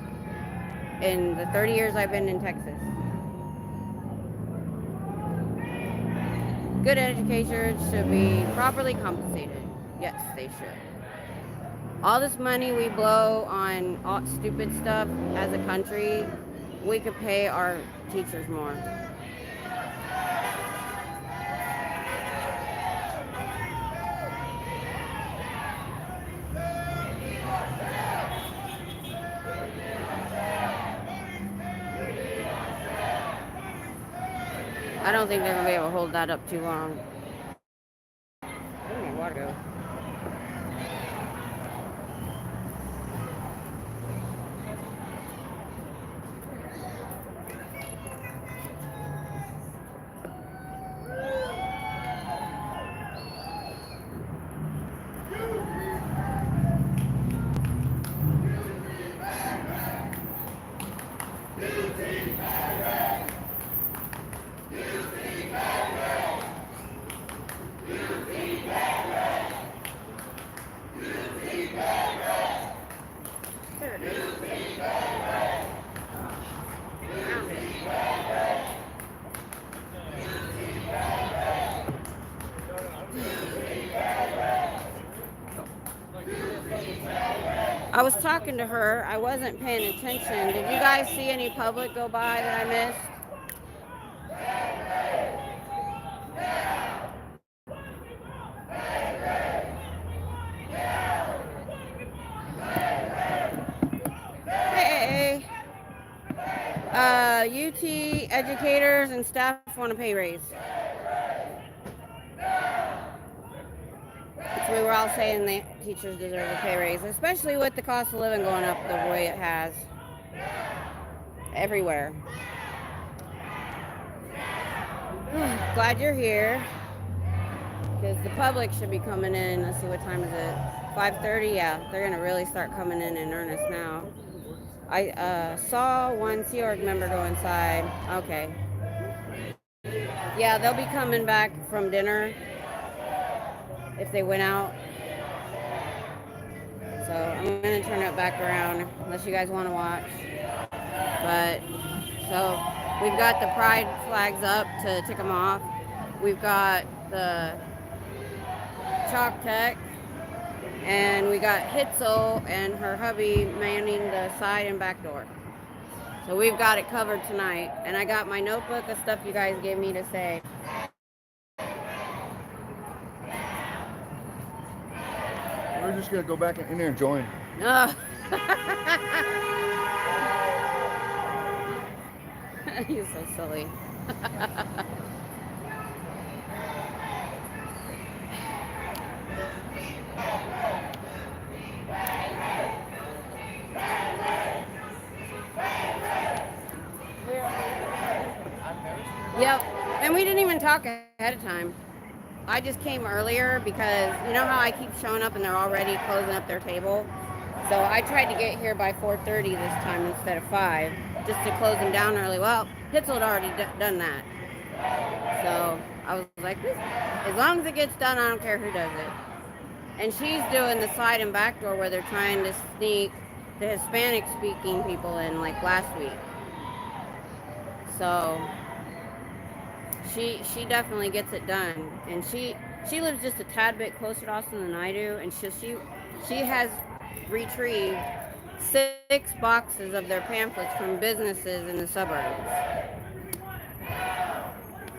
In the 30 years I've been in Texas. Good educators should be properly compensated. Yes, they should. All this money we blow on all stupid stuff as a country, we could pay our teachers more. I don't think they're gonna be able to hold that up too long. Where did my water go? There it is. I was talking to her. I wasn't paying attention. Did you guys see any public go by that I missed? Hey, UT educators and staff want a pay raise. Which we were all saying the teachers deserve a pay raise, especially with the cost of living going up the way it has. Everywhere. Glad you're here. Because the public should be coming in. Let's see, what time is it? 5:30? Yeah, they're going to really start coming in earnest now. I saw one Sea Org member go inside. Okay. Yeah, they'll be coming back from dinner if they went out. So I'm going to turn it back around unless you guys want to watch. But, so we've got the pride flags up to tick them off. We've got the Chalk Tech. And we got Hitzel and her hubby manning the side and back door. So we've got it covered tonight. And I got my notebook of stuff you guys gave me to say. We're just going to go back in there and join. Oh. You're so silly. Yep, and we didn't even talk ahead of time. I just came earlier because you know how I keep showing up and they're already closing up their table? So I tried to get here by 4:30 this time instead of 5, just to close them down early. Well, Hitzel had already done that. So I was like, as long as it gets done, I don't care who does it. And she's doing the side and back door where they're trying to sneak the Hispanic speaking people in like last week. So she definitely gets it done, and she lives just a tad bit closer to Austin than I do, and she has retrieved 6 boxes of their pamphlets from businesses in the suburbs.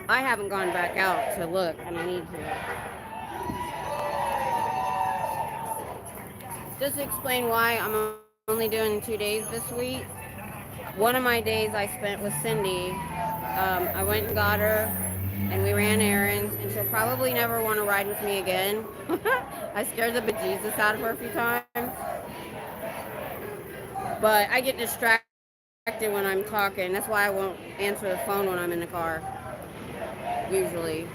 I haven't gone back out to look, and I need to. Just to explain why I'm only doing 2 days this week. One of my days I spent with Cindy. I went and got her, and we ran errands, and she'll probably never want to ride with me again. I scared the bejesus out of her a few times. But I get distracted when I'm talking. That's why I won't answer the phone when I'm in the car, usually.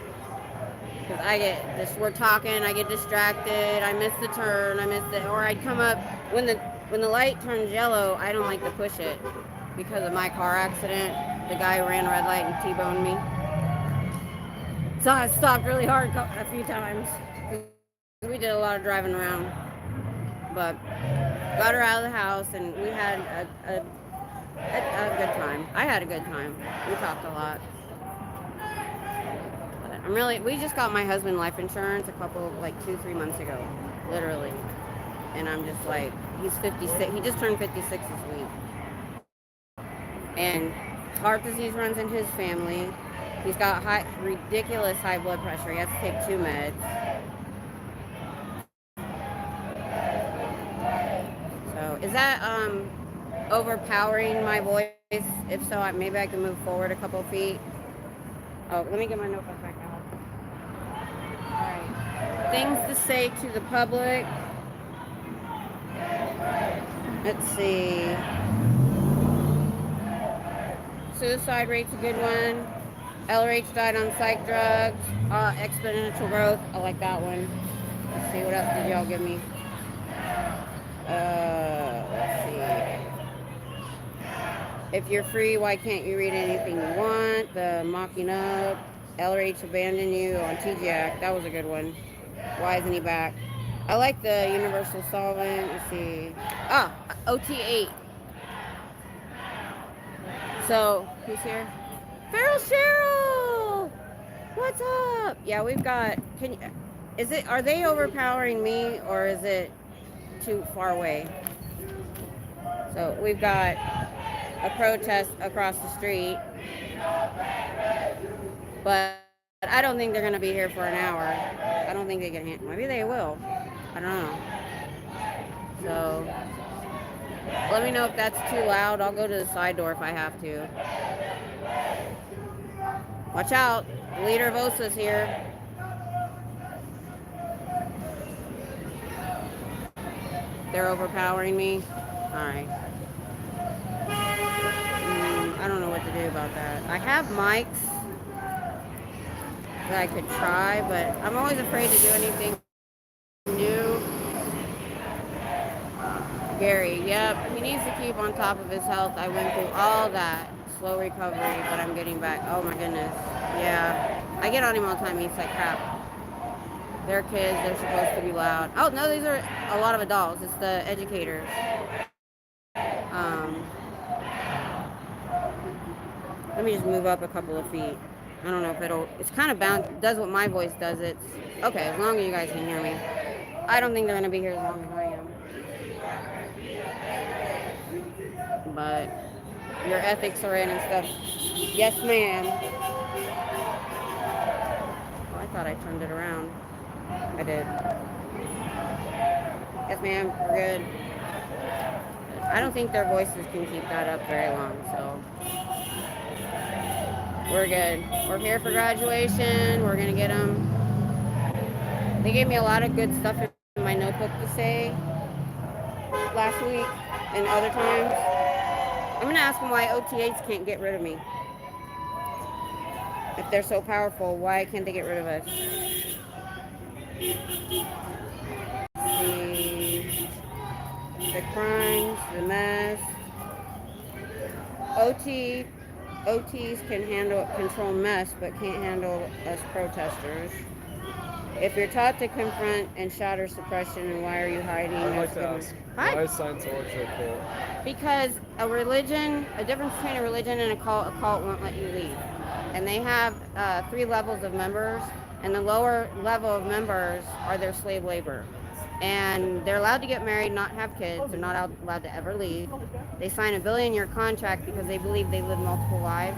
Because I get just, we're talking, I get distracted, I miss the turn, or I'd come up, when the light turns yellow, I don't like to push it because of my car accident. The guy ran a red light and T-boned me. So I stopped really hard a few times. We did a lot of driving around. But got her out of the house and we had a good time. I had a good time. We talked a lot. We just got my husband life insurance 2-3 months ago, literally. And I'm just like, he's 56. He just turned 56 this week. And heart disease runs in his family. He's got ridiculous high blood pressure. He has to take 2 meds. So is that overpowering my voice? If so, maybe I can move forward a couple feet. Oh, let me get my notebook back out. Alright. Things to say to the public. Let's see. Suicide rate's a good one. LRH died on psych drugs. Exponential growth. I like that one. Let's see, what else did y'all give me? Let's see. If you're free, why can't you read anything you want? The mocking up. LRH abandoned you on TGAC. That was a good one. Why isn't he back? I like the universal solvent. Let's see. OT8. So, who's here? Feral Cheryl! What's up? Yeah, we've got, are they overpowering me or is it too far away? So, we've got a protest across the street, but I don't think they're going to be here for an hour. I don't think they can handle. Maybe they will. I don't know. So let me know if that's too loud. I'll go to the side door if I have to. Watch out. The leader of OSA's here. They're overpowering me. All right. I don't know what to do about that. I have mics that I could try, but I'm always afraid to do anything new. Gary, yep, he needs to keep on top of his health. I went through all that. Slow recovery, but I'm getting back. Oh my goodness. Yeah. I get on him all the time. He's like, crap. They're kids. They're supposed to be loud. Oh, no, these are a lot of adults. It's the educators. Let me just move up a couple of feet. I don't know if it's kind of does what my voice does. It's okay, as long as you guys can hear me. I don't think they're going to be here as long as I am. But your ethics are in and stuff. Yes, ma'am. Oh, I thought I turned it around. I did. Yes, ma'am. We're good. I don't think their voices can keep that up very long, so we're good. We're here for graduation. We're going to get them. They gave me a lot of good stuff in my notebook to say last week and other times. I'm going to ask them why OTAs can't get rid of me. If they're so powerful, why can't they get rid of us? The crimes, the mess. OTs can control mess, but can't handle us protesters. If you're taught to confront and shatter suppression, and why are you hiding? I'd like to ask, Hi. why is Scientology a cult? Because a difference between a religion and a cult won't let you leave. And they have 3 levels of members, and the lower level of members are their slave labor. And they're allowed to get married, not have kids. They're not allowed to ever leave. They sign a billion-year contract because they believe they live multiple lives.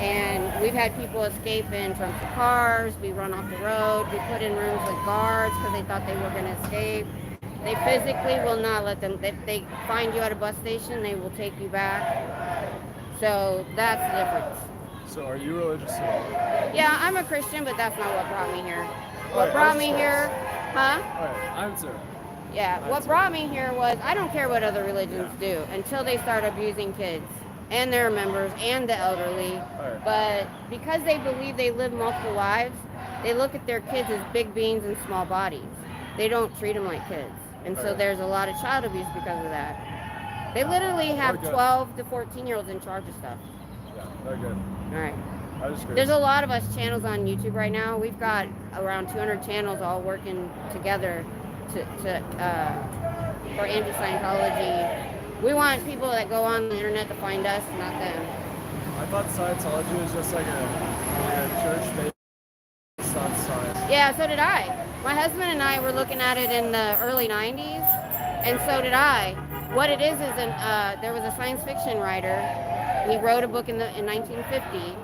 And we've had people escape in trunks of cars. We run off the road. We put in rooms with guards because they thought they were going to escape. They physically will not let them. If they find you at a bus station, they will take you back. So that's the difference. So are you religious at all? Yeah, I'm a Christian, but that's not what brought me here. All What right, brought me here, huh? Alright, answer. Yeah, what brought me here was I don't care what other religions do until they start abusing kids and their members and the elderly. Alright. But because they believe they live multiple lives, they look at their kids as big beings in small bodies. They don't treat them like kids. And so there's a lot of child abuse because of that. They literally have 12 to 14-year-olds in charge of stuff. Yeah, they're good. All right. I just There's a lot of us channels on YouTube right now. We've got around 200 channels all working together for anti-Scientology. We want people that go on the internet to find us, not them. I thought Scientology was just like a church based on science. Yeah, so did I. My husband and I were looking at it in the early 90s, and so did I. What it is there was a science fiction writer. He wrote a book in 1950,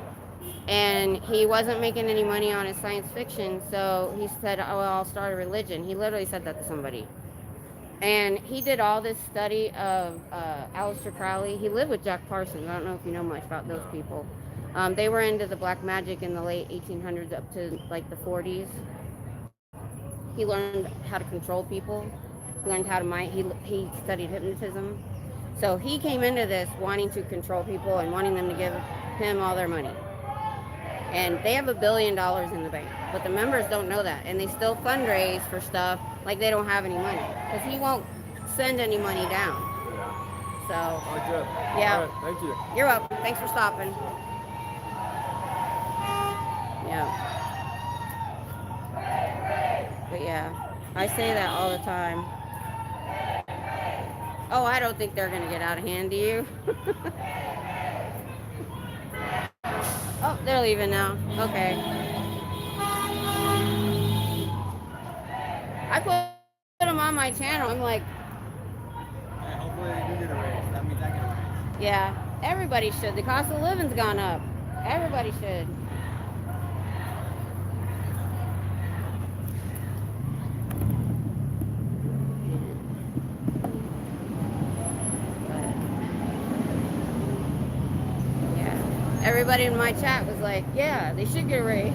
and he wasn't making any money on his science fiction, so he said, oh, I'll start a religion. He literally said that to somebody. And he did all this study of Aleister Crowley. He lived with Jack Parsons. I don't know if you know much about those people. They were into the black magic in the late 1800s up to like the 40s. He learned how to control people. He learned how to mind. He studied hypnotism. So he came into this wanting to control people and wanting them to give him all their money. And they have $1 billion in the bank, but the members don't know that, and they still fundraise for stuff like they don't have any money because he won't send any money down. So, Oh, good. Yeah. All right, thank you. You're welcome. Thanks for stopping. Yeah. But yeah, I say that all the time. Oh, I don't think they're gonna get out of hand, do you? Oh, they're leaving now. Okay. I put them on my channel. I'm like, Hopefully they do get a raise. That means I get a raise. yeah, everybody should. The cost of living's gone up. Everybody should. Everybody in my chat was like, yeah, they should get a raise.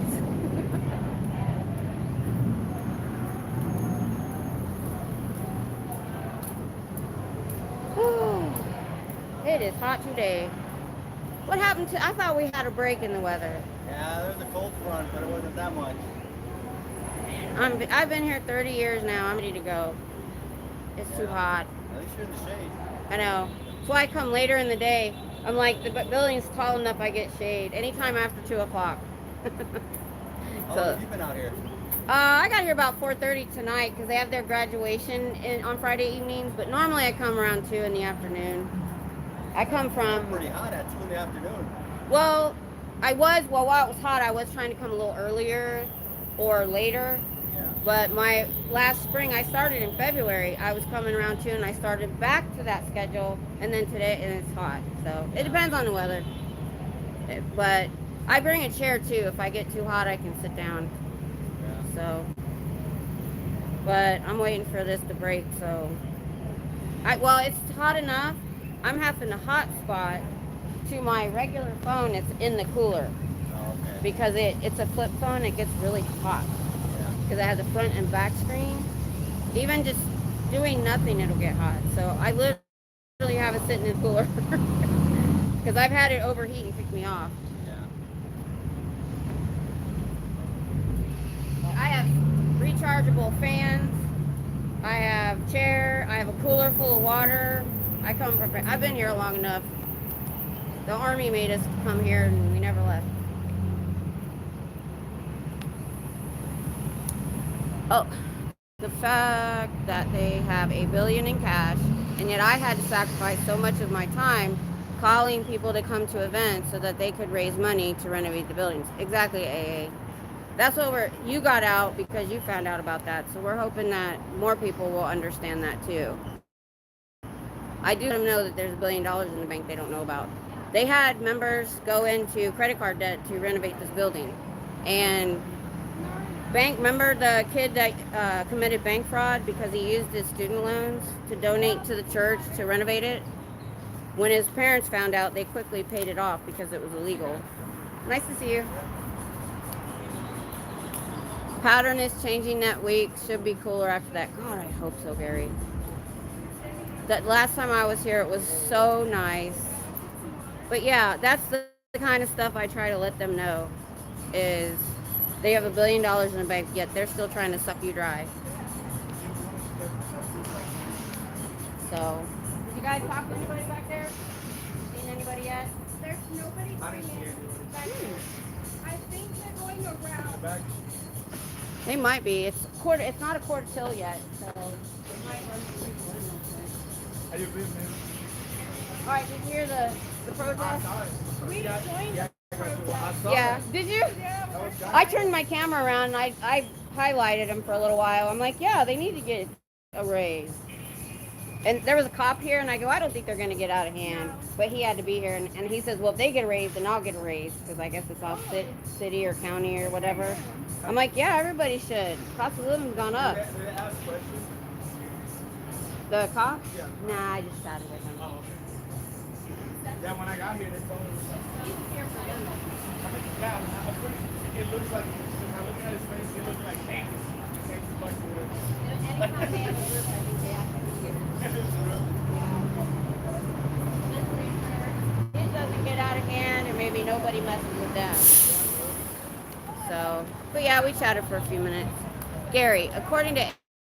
It is hot today. What happened to, I thought we had a break in the weather. Yeah, there's a cold front, but it wasn't that much. I've been here 30 years now. I'm ready to go. It's too hot. At least you're in the shade. I know. That's why I come later in the day. I'm like, the building's tall enough I get shade. Anytime after 2 o'clock. How long have you been out here? I got here about 4:30 tonight because they have their graduation on Friday evenings. But normally I come around 2 in the afternoon. I come from... It's pretty hot at 2 in the afternoon. Well, while it was hot, I was trying to come a little earlier or later. Yeah. But my last spring, I started in February. I was coming around 2 and I started back to that schedule. And then today, and it's hot. So it depends on the weather. But I bring a chair too. If I get too hot, I can sit down. Yeah. So, but I'm waiting for this to break. So, well, it's hot enough. I'm having a hotspot to my regular phone. It's in the cooler. Oh, okay. Because it's a flip phone. It gets really hot. Yeah. Because it has a front and back screen. Even just doing nothing, it'll get hot. So I literally have it sitting in the cooler. Because I've had it overheat and kick me off. Yeah. I have rechargeable fans. I have chair. I have a cooler full of water. I've been here long enough. The Army made us come here and we never left. Oh, the fact that they have $1 billion in cash, and yet I had to sacrifice so much of my time calling people to come to events so that they could raise money to renovate the buildings. Exactly, AA. That's what you got out because you found out about that. So we're hoping that more people will understand that too. I do let them know that there's $1 billion in the bank they don't know about. They had members go into credit card debt to renovate this building. And remember the kid that committed bank fraud because he used his student loans to donate to the church to renovate it? When his parents found out, they quickly paid it off because it was illegal. Nice to see you. Pattern is changing that week. Should be cooler after that. God, I hope so, Gary. That last time I was here, it was so nice. But yeah, that's the kind of stuff I try to let them know is They have $1 billion in the bank, yet they're still trying to suck you dry. So, did you guys talk to anybody back there? Seen anybody yet? There's nobody bringing back here. I think they're going around. They might be. It's not a quarter till yet, so they might run some people in real quick. How you been, man? All right, did you hear the protest? We joined the protest. Yeah. Did you? I turned my camera around and I highlighted them for a little while. I'm like, yeah, they need to get a raise. And there was a cop here, and I go, I don't think they're going to get out of hand. But he had to be here, and he says, well, if they get a raise, then I'll get a raise, because I guess it's all city or county or whatever. I'm like, yeah, everybody should. Cost of living's gone up. Did they ask questions? The cop? Yeah. Nah, I just chatted with him. Yeah, when I got here, they told me it looks like, when I look at his face, it looks like damn. Anytime they have a group, I think they have to be here. It doesn't get out of hand, and maybe nobody messes with them. So, but yeah, we chatted for a few minutes. Gary, according to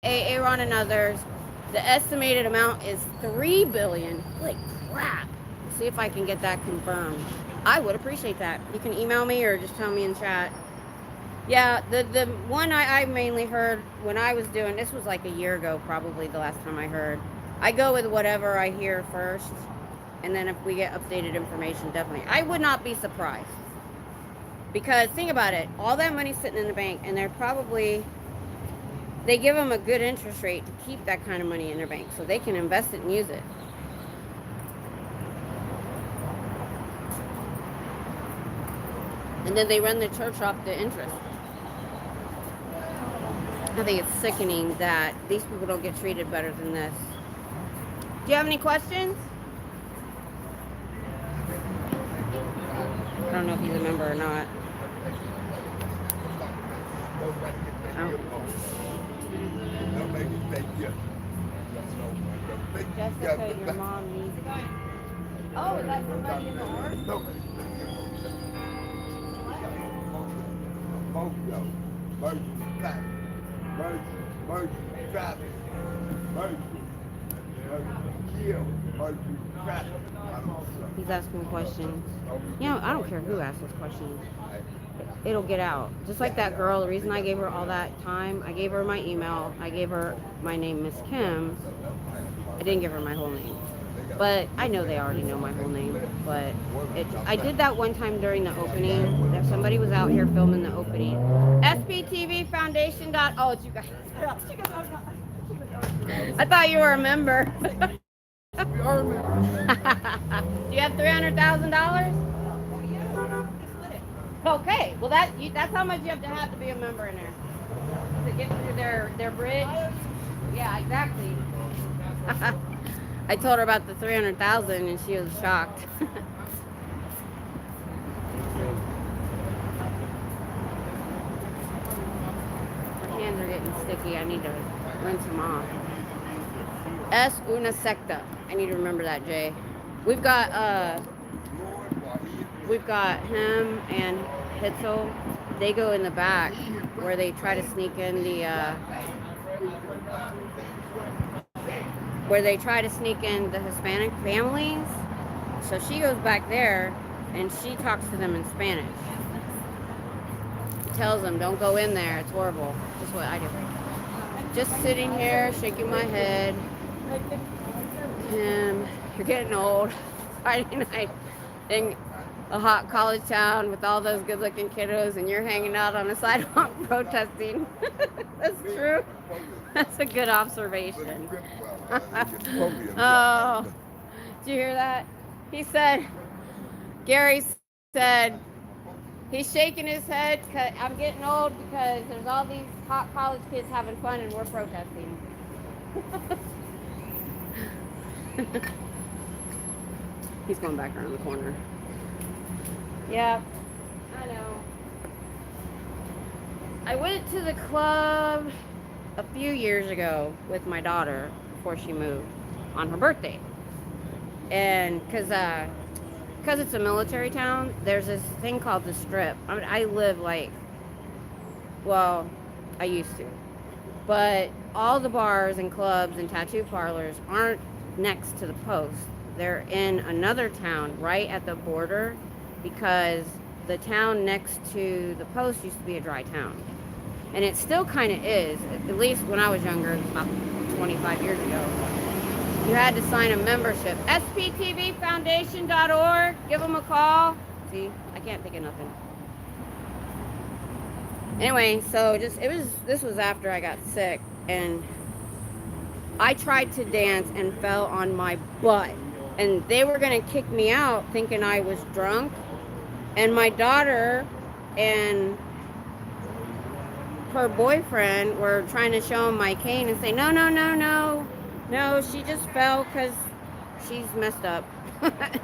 Aaron and others, the estimated amount is $3 billion. Holy crap. See if I can get that confirmed. I would appreciate that. You can email me or just tell me in chat. Yeah, the one I mainly heard when I was doing, this was like a year ago probably the last time I heard. I go with whatever I hear first, and then if we get updated information, definitely. I would not be surprised. Because think about it, all that money's sitting in the bank, and they give them a good interest rate to keep that kind of money in their bank so they can invest it and use it. And then they run the church off the interest. I think it's sickening that these people don't get treated better than this. Do you have any questions? I don't know if he's a member or not. Oh. Jessica, your mom needs it. Oh, is that somebody in the org? He's asking questions. You know, I don't care who asks those questions. It'll get out. Just like that girl, the reason I gave her all that time, I gave her my email, I gave her my name, Miss Kim. I didn't give her my whole name. But I know they already know my whole name. But I did that one time during the opening. That somebody was out here filming the opening. SPTV Foundation. Oh, it's you guys. I thought you were a member. Do you have $300,000? Okay. Well, that's how much you have to be a member in there to get through their bridge. Yeah, exactly. I told her about the $300,000 and she was shocked. My hands are getting sticky. I need to rinse them off. Es una secta. I need to remember that, Jay. We've got him and Hitzel. They go in the back where they try to sneak in the Hispanic families. So she goes back there and she talks to them in Spanish. She tells them, don't go in there, it's horrible. Just what I do. Just sitting here, shaking my head. You're getting old. Friday night in a hot college town with all those good-looking kiddos, and you're hanging out on the sidewalk protesting. That's true. That's a good observation. Oh, did you hear that? He said, Gary said, he's shaking his head because I'm getting old because there's all these hot college kids having fun and we're protesting. He's going back around the corner. Yeah, I know. I went to the club a few years ago with my daughter before she moved on her birthday. And because it's a military town, there's this thing called the Strip. I live like Well, I used to. But all the bars and clubs and tattoo parlors aren't next to the post. They're in another town right at the border because the town next to the post used to be a dry town. And it still kind of is, at least when I was younger, about 25 years ago. You had to sign a membership. SPTVfoundation.org. Give them a call. See, I can't think of nothing. Anyway, so this was after I got sick, and I tried to dance and fell on my butt. And they were gonna kick me out thinking I was drunk. And my daughter and her boyfriend were trying to show him my cane and say, no, no, no, no. No, she just fell because she's messed up.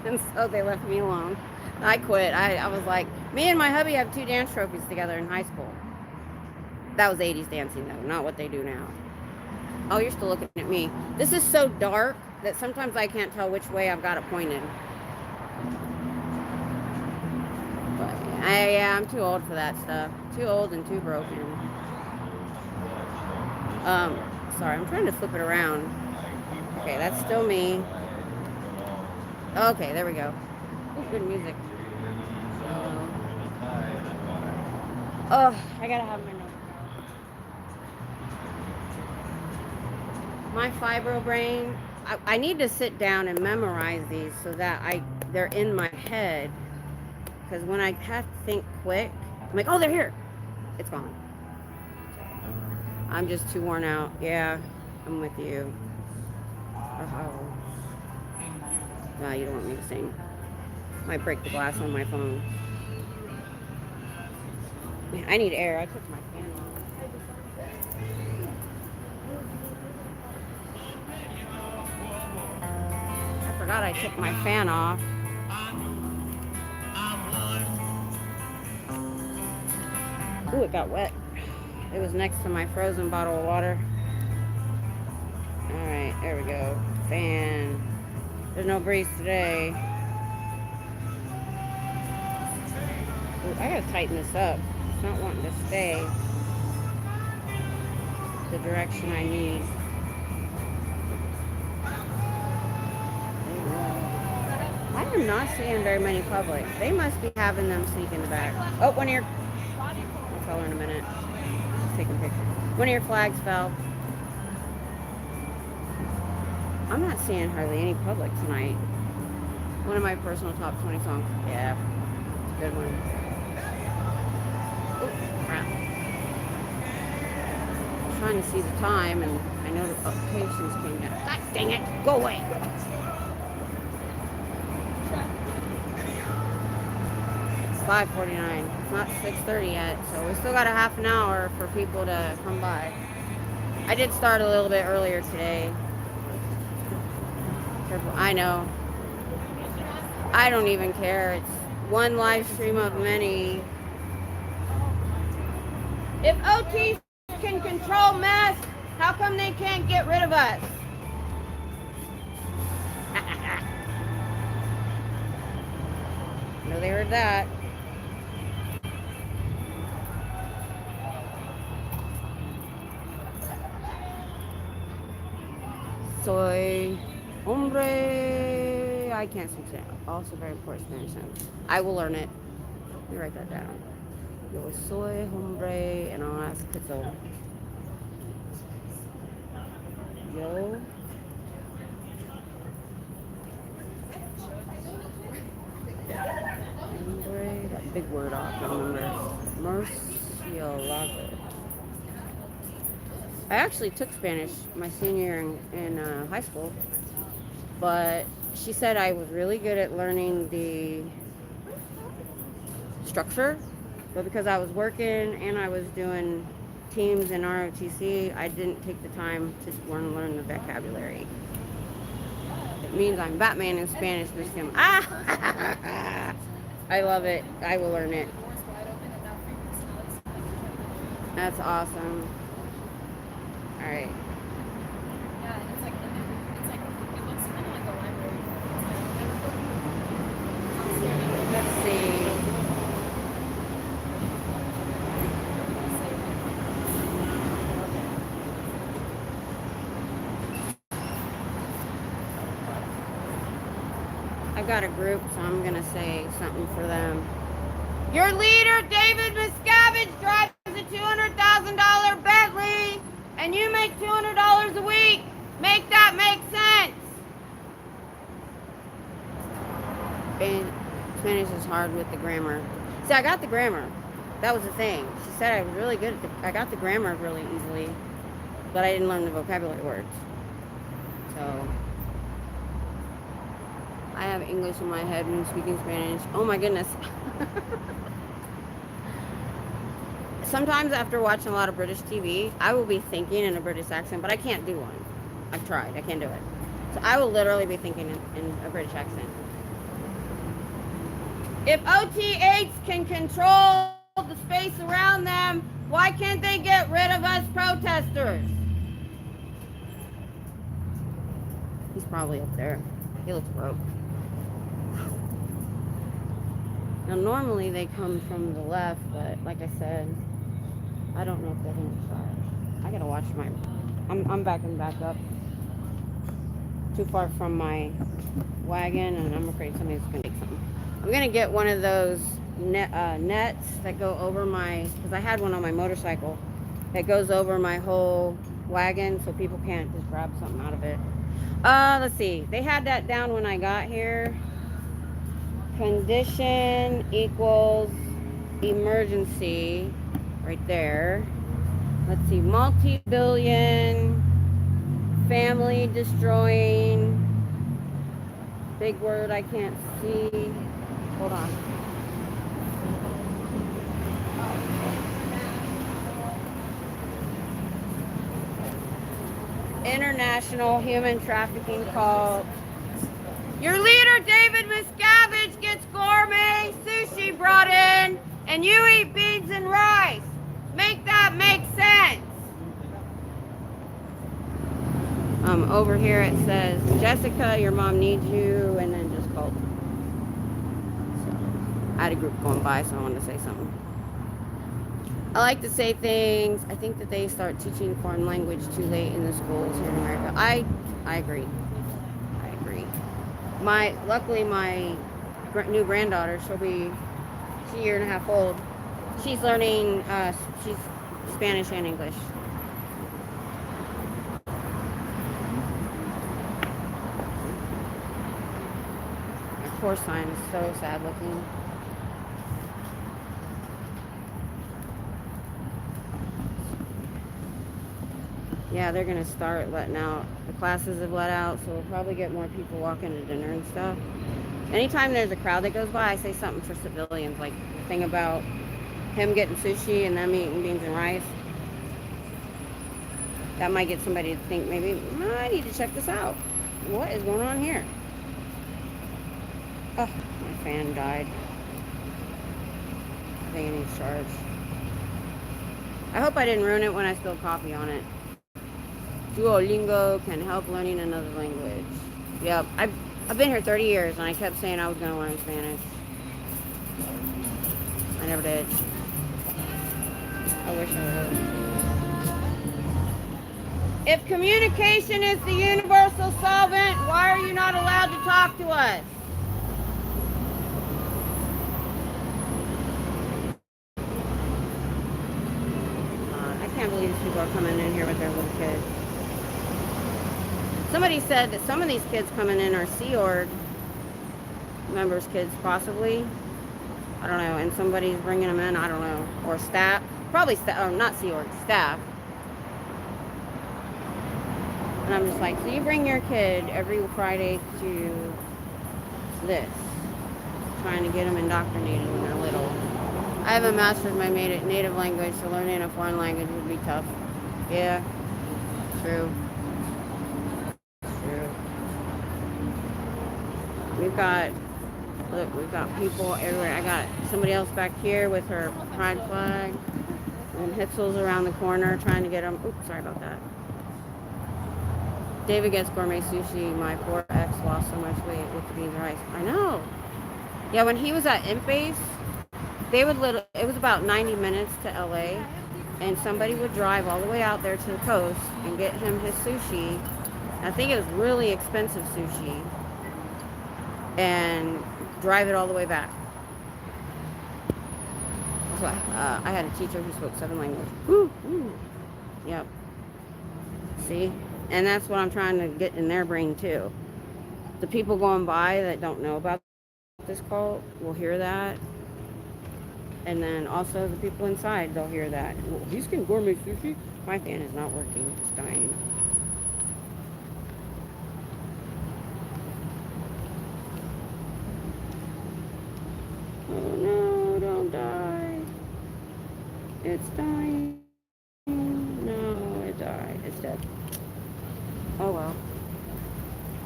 And so they left me alone. I quit. I was like, me and my hubby have 2 dance trophies together in high school. That was 80s dancing though, not what they do now. Oh, you're still looking at me. This is so dark that sometimes I can't tell which way I've got it pointed. But yeah, I'm too old for that stuff. Too old and too broken. Sorry, I'm trying to flip it around. Okay, that's still me. Okay, there we go. Ooh, good music. Oh, I gotta have my notes. My fibro brain, I need to sit down and memorize these so that they're in my head. Because when I have to think quick, I'm like, oh, they're here. It's gone. I'm just too worn out. Yeah, I'm with you. Oh. No, you don't want me to sing. Might break the glass on my phone. I need air. I took my fan off. I forgot I took my fan off. Ooh, it got wet. It was next to my frozen bottle of water. Alright, there we go. Fan. There's no breeze today. Ooh, I gotta tighten this up. It's not wanting to stay the direction I need. I am not seeing very many public. They must be having them sneak in the back. Oh, one of your... I'll tell her in a minute. Just taking pictures. One of your flags fell. I'm not seeing hardly any public tonight. One of my personal top 20 songs. Yeah, it's a good one. Oh, crap. I'm trying to see the time, and I know the notifications came down. God dang it! Go away! It's 5:49. It's not 6:30 yet, so we still got a half an hour for people to come by. I did start a little bit earlier today. I know. I don't even care. It's one live stream of many. If OTs can control mess, how come they can't get rid of us? No, they heard that. Soy hombre. I can't speak Spanish. Also very important Spanish sounds. I will learn it. Let me write that down. Yo soy hombre, and I'll ask Quetzal. Yo. Hombre, that big word off. I remember. Murcielago. I actually took Spanish my senior year in high school, but she said I was really good at learning the structure, but because I was working and I was doing teams in ROTC, I didn't take the time to learn the vocabulary. It means I'm Batman in Spanish, Miss Kim. Ah! I love it. I will learn it. That's awesome. All right. Yeah, it's like, it looks kind of like a library. Let's see. I've got a group, so I'm going to say something for them. Your leader, David Miscavige, drives a $200,000 Bentley, and you make $200 a week. Make that make sense. And Spanish is hard with the grammar. See, I got the grammar. That was the thing. She said I was really good at I got the grammar really easily, but I didn't learn the vocabulary words. So I have English in my head when speaking Spanish. Oh my goodness. Sometimes after watching a lot of British TV, I will be thinking in a British accent, but I can't do one. I've tried. I can't do it. So I will literally be thinking in a British accent. If OTAs can control the space around them, why can't they get rid of us protesters? He's probably up there. He looks broke. Now normally they come from the left, but like I said, I don't know if they're gonna try. I gotta watch my. I'm backing back up too far from my wagon, and I'm afraid somebody's gonna take something. I'm gonna get one of those nets that go over my, because I had one on my motorcycle that goes over my whole wagon, so people can't just grab something out of it. Let's see. They had that down when I got here. Condition equals emergency, right there. Let's see. Multi-billion, family destroying. Big word I can't see. Hold on. International human trafficking call. Your leader, David Miscavige, gets gourmet sushi brought in, and you eat beans and rice. Make that make sense. Over here it says, Jessica, your mom needs you, and then just called. So, I had a group going by, so I wanted to say something. I like to say things. I think that they start teaching foreign language too late in the schools here in America. I agree. I agree. Luckily my new granddaughter, she's a year and a half old. She's learning, she's Spanish and English. My poor sign is so sad looking. Yeah, they're going to start letting out. The classes have let out, so we'll probably get more people walking to dinner and stuff. Anytime there's a crowd that goes by, I say something for civilians, like the thing about him getting sushi and them eating beans and rice. That might get somebody to think, maybe, I need to check this out. What is going on here? Oh, my fan died. I think it needs charge. I hope I didn't ruin it when I spilled coffee on it. Duolingo can help learning another language. Yep, I've been here 30 years, and I kept saying I was going to learn Spanish. I never did. I wish I would. If communication is the universal solvent, why are you not allowed to talk to us? I can't believe these people are coming in here with their little kids. Somebody said that some of these kids coming in are Sea Org members' kids, possibly. I don't know. And somebody's bringing them in. I don't know. Or staff. Probably staff. Oh, not Sea Org. Staff. And I'm just like, so you bring your kid every Friday to this. Trying to get them indoctrinated when they're little. I haven't mastered my native language, so learning a foreign language would be tough. Yeah. True. We've got people everywhere. I got somebody else back here with her pride flag. And Hitzel's around the corner trying to get them. Oops, sorry about that. David gets gourmet sushi. My poor ex lost so much weight with the beans and rice. I know. Yeah, when he was at Impbase, it was about 90 minutes to LA. And somebody would drive all the way out there to the coast and get him his sushi. I think it was really expensive sushi. and drive it all the way back. So I had a teacher who spoke 7 languages. Woo, woo. Yep. See? And that's what I'm trying to get in their brain too. The people going by that don't know about this cult will hear that. And then also the people inside, they'll hear that. Well, he's getting gourmet sushi. My fan is not working. It's dying. Oh no, don't die. It's dying. No, it died. It's dead. Oh well.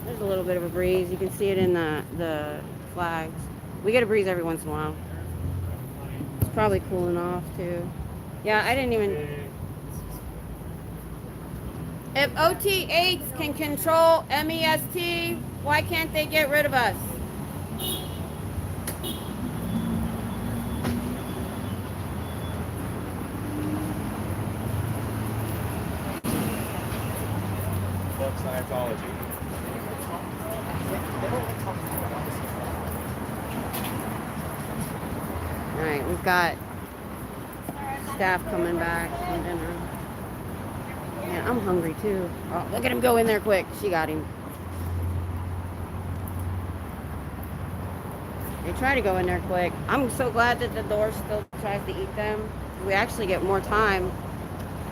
There's a little bit of a breeze. You can see it in the flags. We get a breeze every once in a while. It's probably cooling off too. Yeah, I didn't even... If OT8s can control MEST, why can't they get rid of us? Fuck Scientology. Alright, we've got staff coming back from dinner. Yeah, I'm hungry too. Oh, look at him go in there quick. She got him. They try to go in there quick. I'm so glad that the door still tries to eat them. We actually get more time.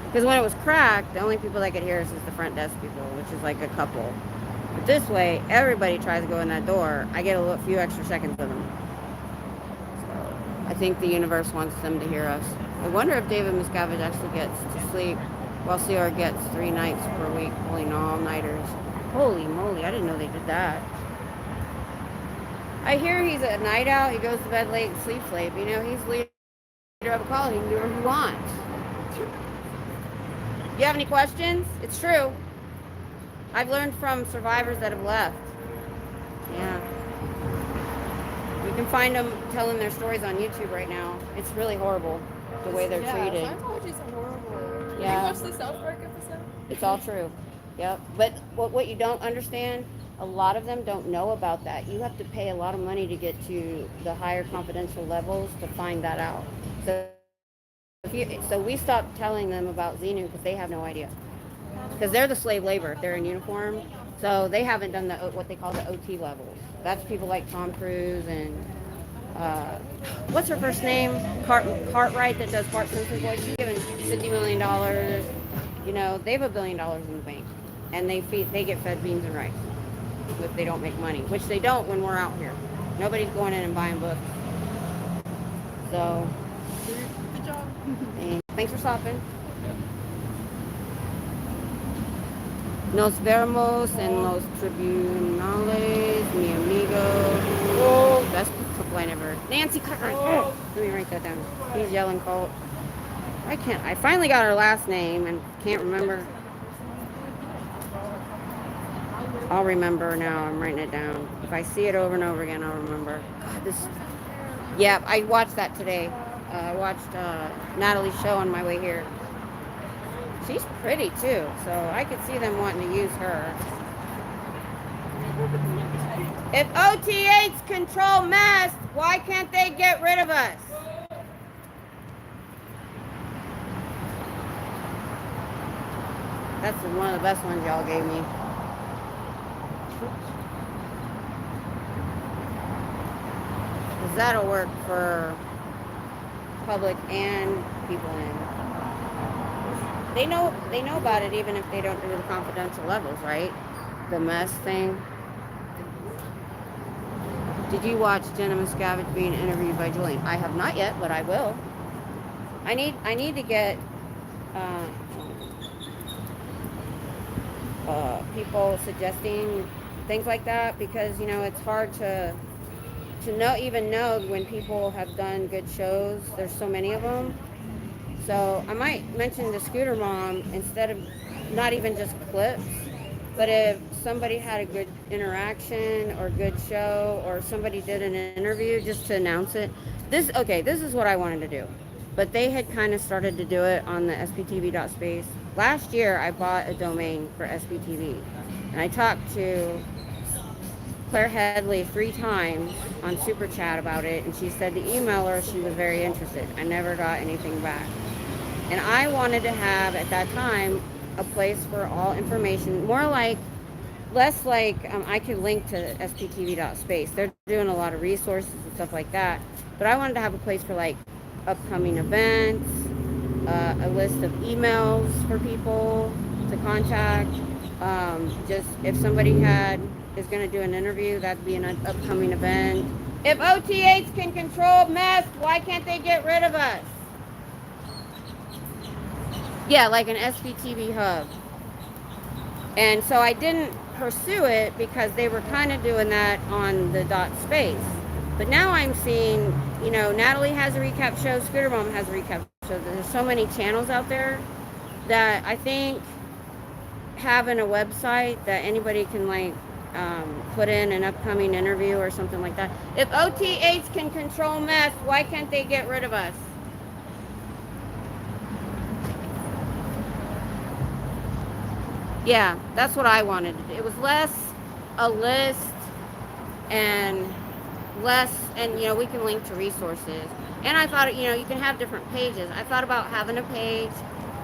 Because when it was cracked, the only people that could hear us is the front desk people, which is like a couple. But this way, everybody tries to go in that door. I get a few extra seconds with them. So I think the universe wants them to hear us. I wonder if David Miscavige actually gets to sleep while CR gets 3 nights per week pulling all-nighters. Holy moly, I didn't know they did that. I hear he's a night out. He goes to bed late and sleeps late. You know, he's leader of a call. He can do whatever he wants. You have any questions? It's true. I've learned from survivors that have left. Yeah. You can find them telling their stories on YouTube right now. It's really horrible the way they're treated. Scientology's horrible. Yeah. Did you watch the South Park episode? It's all true. Yep. But what you don't understand, a lot of them don't know about that. You have to pay a lot of money to get to the higher confidential levels to find that out. So we stopped telling them about Xenu because they have no idea. Because they're the slave labor. They're in uniform. So they haven't done what they call the OT levels. That's people like Tom Cruise and what's her first name? Cartwright that does Bart Simpson's voice. She's given $50 million. You know, they have $1 billion in the bank. And they get fed beans and rice if they don't make money, which they don't when we're out here. Nobody's going in and buying books. So, Good job. thanks for stopping. Nos vemos en los tribunales, mi amigo. Oh, best pickup line ever. Nancy Cartwright. Oh. Let me write that down. He's yelling cult. I finally got her last name and can't remember. I'll remember now. I'm writing it down. If I see it over and over again, I'll remember. God, yeah, I watched that today. I watched Natalie's show on my way here. She's pretty too, so I could see them wanting to use her. If OT8s control mass, why can't they get rid of us? That's one of the best ones y'all gave me. Because that'll work for public and people in. They know about it even if they don't do the confidential levels, right? The mess thing. Did you watch Jenna Miscavige being interviewed by Julian? I have not yet, but I will. I need to get people suggesting things like that because you know it's hard to even know when people have done good shows. There's so many of them. So I might mention the Scooter Mom instead of not even just clips, but if somebody had a good interaction or good show or somebody did an interview just to announce it. This is what I wanted to do. But they had kind of started to do it on the sptv.space. Last year I bought a domain for SPTV and I talked to Claire Headley 3 times on Super Chat about it, and she said to email her she was very interested. I never got anything back. And I wanted to have, at that time, a place for all information, less like, I could link to sptv.space. They're doing a lot of resources and stuff like that. But I wanted to have a place for like upcoming events, a list of emails for people to contact. Just if somebody is going to do an interview, that'd be an upcoming event. If OTAs can control mess, why can't they get rid of us? Yeah, like an SBTV hub. And so I didn't pursue it because they were kind of doing that on the .space. But now I'm seeing, Natalie has a recap show, Scooter Mom has a recap show. There's so many channels out there that I think having a website that anybody can put in an upcoming interview or something like that. If OTAs can control mess, why can't they get rid of us? Yeah, that's what I wanted to do. It was less a list and we can link to resources. And I thought, you can have different pages. I thought about having a page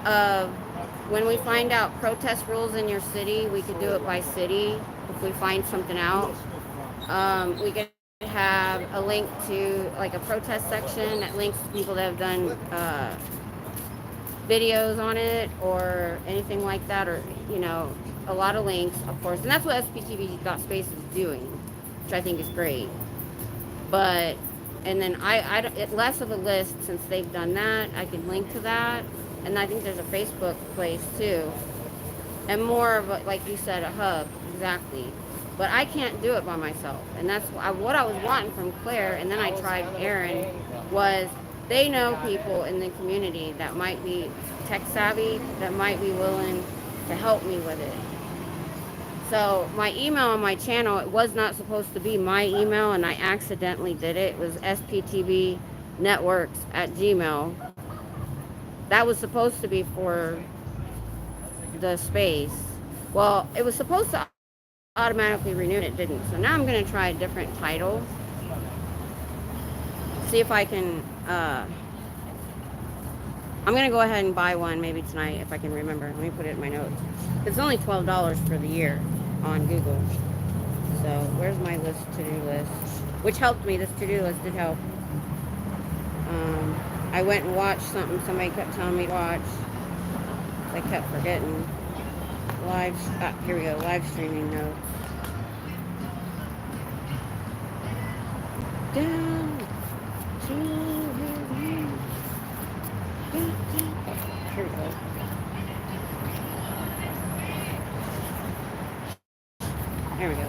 of when we find out protest rules in your city, we could do it by city if we find something out. We could have a link to like a protest section that links to people that have done videos on it or anything like that, or a lot of links, of course, and that's what sptv.space is doing, which I think is great. But and then less of a list, since they've done that, I can link to that, and I think there's a Facebook place too, and more of a, like you said, a hub, exactly. But I can't do it by myself, and that's what I was wanting from Claire, and then I tried Aaron, was they know people in the community that might be tech savvy, that might be willing to help me with it. So my email on my channel, it was not supposed to be my email, and I accidentally did it. It was sptvnetworks@gmail. That was supposed to be for the space. Well, it was supposed to automatically renew it, didn't. So now I'm going to try a different title. See if I can, I'm going to go ahead and buy one maybe tonight if I can remember. Let me put it in my notes. It's only $12 for the year on Google. So where's my to-do list? Which helped me. This to-do list did help. I went and watched something somebody kept telling me to watch. I kept forgetting. Here we go. Live streaming notes. Down to here we go. There we go.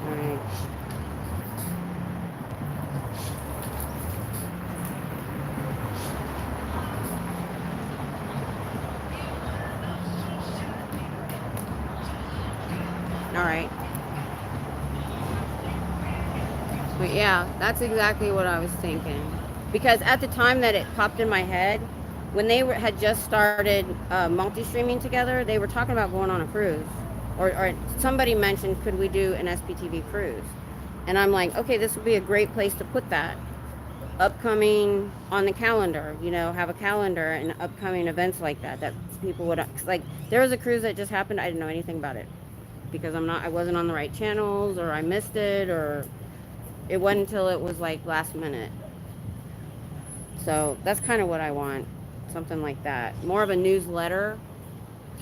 All right. All right. But yeah, that's exactly what I was thinking. Because at the time that it popped in my head, when they had just started multi-streaming together, they were talking about going on a cruise. Or somebody mentioned, could we do an SPTV cruise? And I'm like, okay, this would be a great place to put that. Upcoming on the calendar, have a calendar and upcoming events like that people would, like, there was a cruise that just happened. I didn't know anything about it because I wasn't on the right channels, or I missed it, or it wasn't until it was like last minute. So that's kind of what I want, something like that. More of a newsletter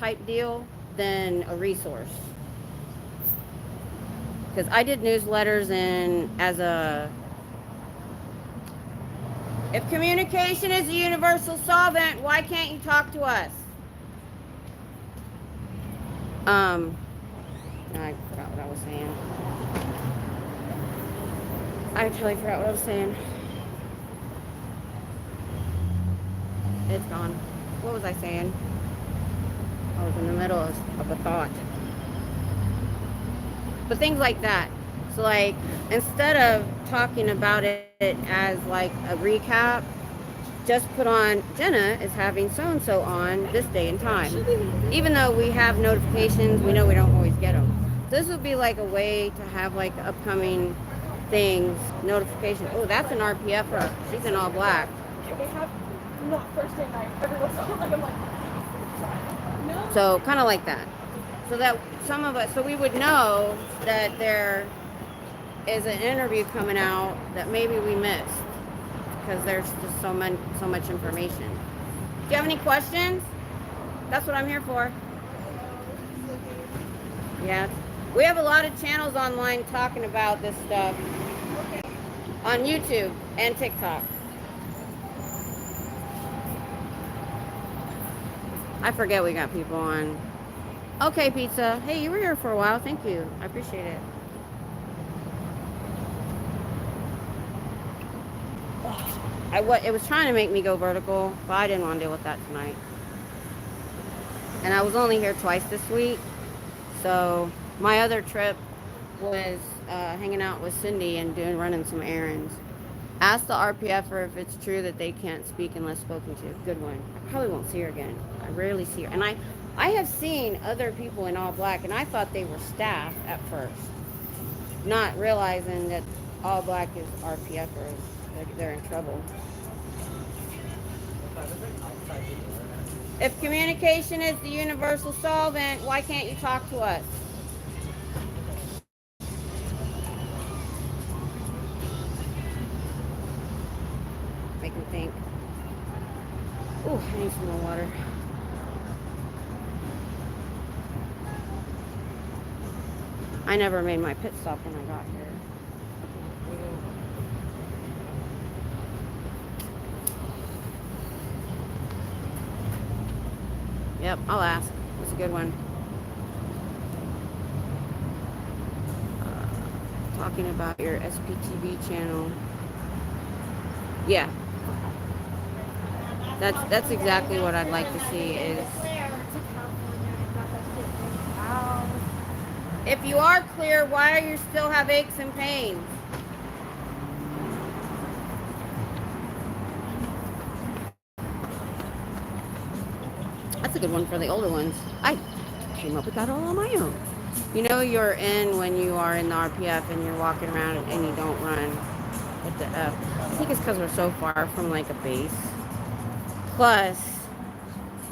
type deal than a resource. Because I did newsletters if communication is a universal solvent, why can't you talk to us? I forgot what I was saying. I totally forgot what I was saying. It's gone. What was I saying? I was in the middle of a thought. But things like that. So like, instead of talking about it as like a recap, just put on, Jenna is having so-and-so on this day and time. Even though we have notifications, we know we don't always get them. This would be like a way to have like upcoming things, notification. Oh, that's an RPFer. She's in all black. They have not Thursday night. Everyone's like, I'm like, no. So kind of like that. So that some of us, so we would know that there is an interview coming out that maybe we missed because there's just so much information. Do you have any questions? That's what I'm here for. Yeah. We have a lot of channels online talking about this stuff on YouTube and TikTok. I forget we got people on. Okay, pizza. Hey, you were here for a while. Thank you. I appreciate it. It was trying to make me go vertical, but I didn't want to deal with that tonight. And I was only here twice this week. So my other trip was hanging out with Cindy and running some errands. Ask the RPFer if it's true that they can't speak unless spoken to. Good one. I probably won't see her again. I rarely see her. And I have seen other people in all black, and I thought they were staff at first, not realizing that all black is RPFers. They're in trouble. If communication is the universal solvent, why can't you talk to us? Make them think. Ooh, I need some more water. I never made my pit stop when I got here. Yep, I'll ask. That's a good one. Talking about your SPTV channel. Yeah. That's exactly what I'd like to see is if you are clear, why do you still have aches and pains? That's a good one for the older ones. I came up with that all on my own. You know you're in when you are in the RPF and you're walking around and you don't run. What the F? I think it's because we're so far from like a base. Plus,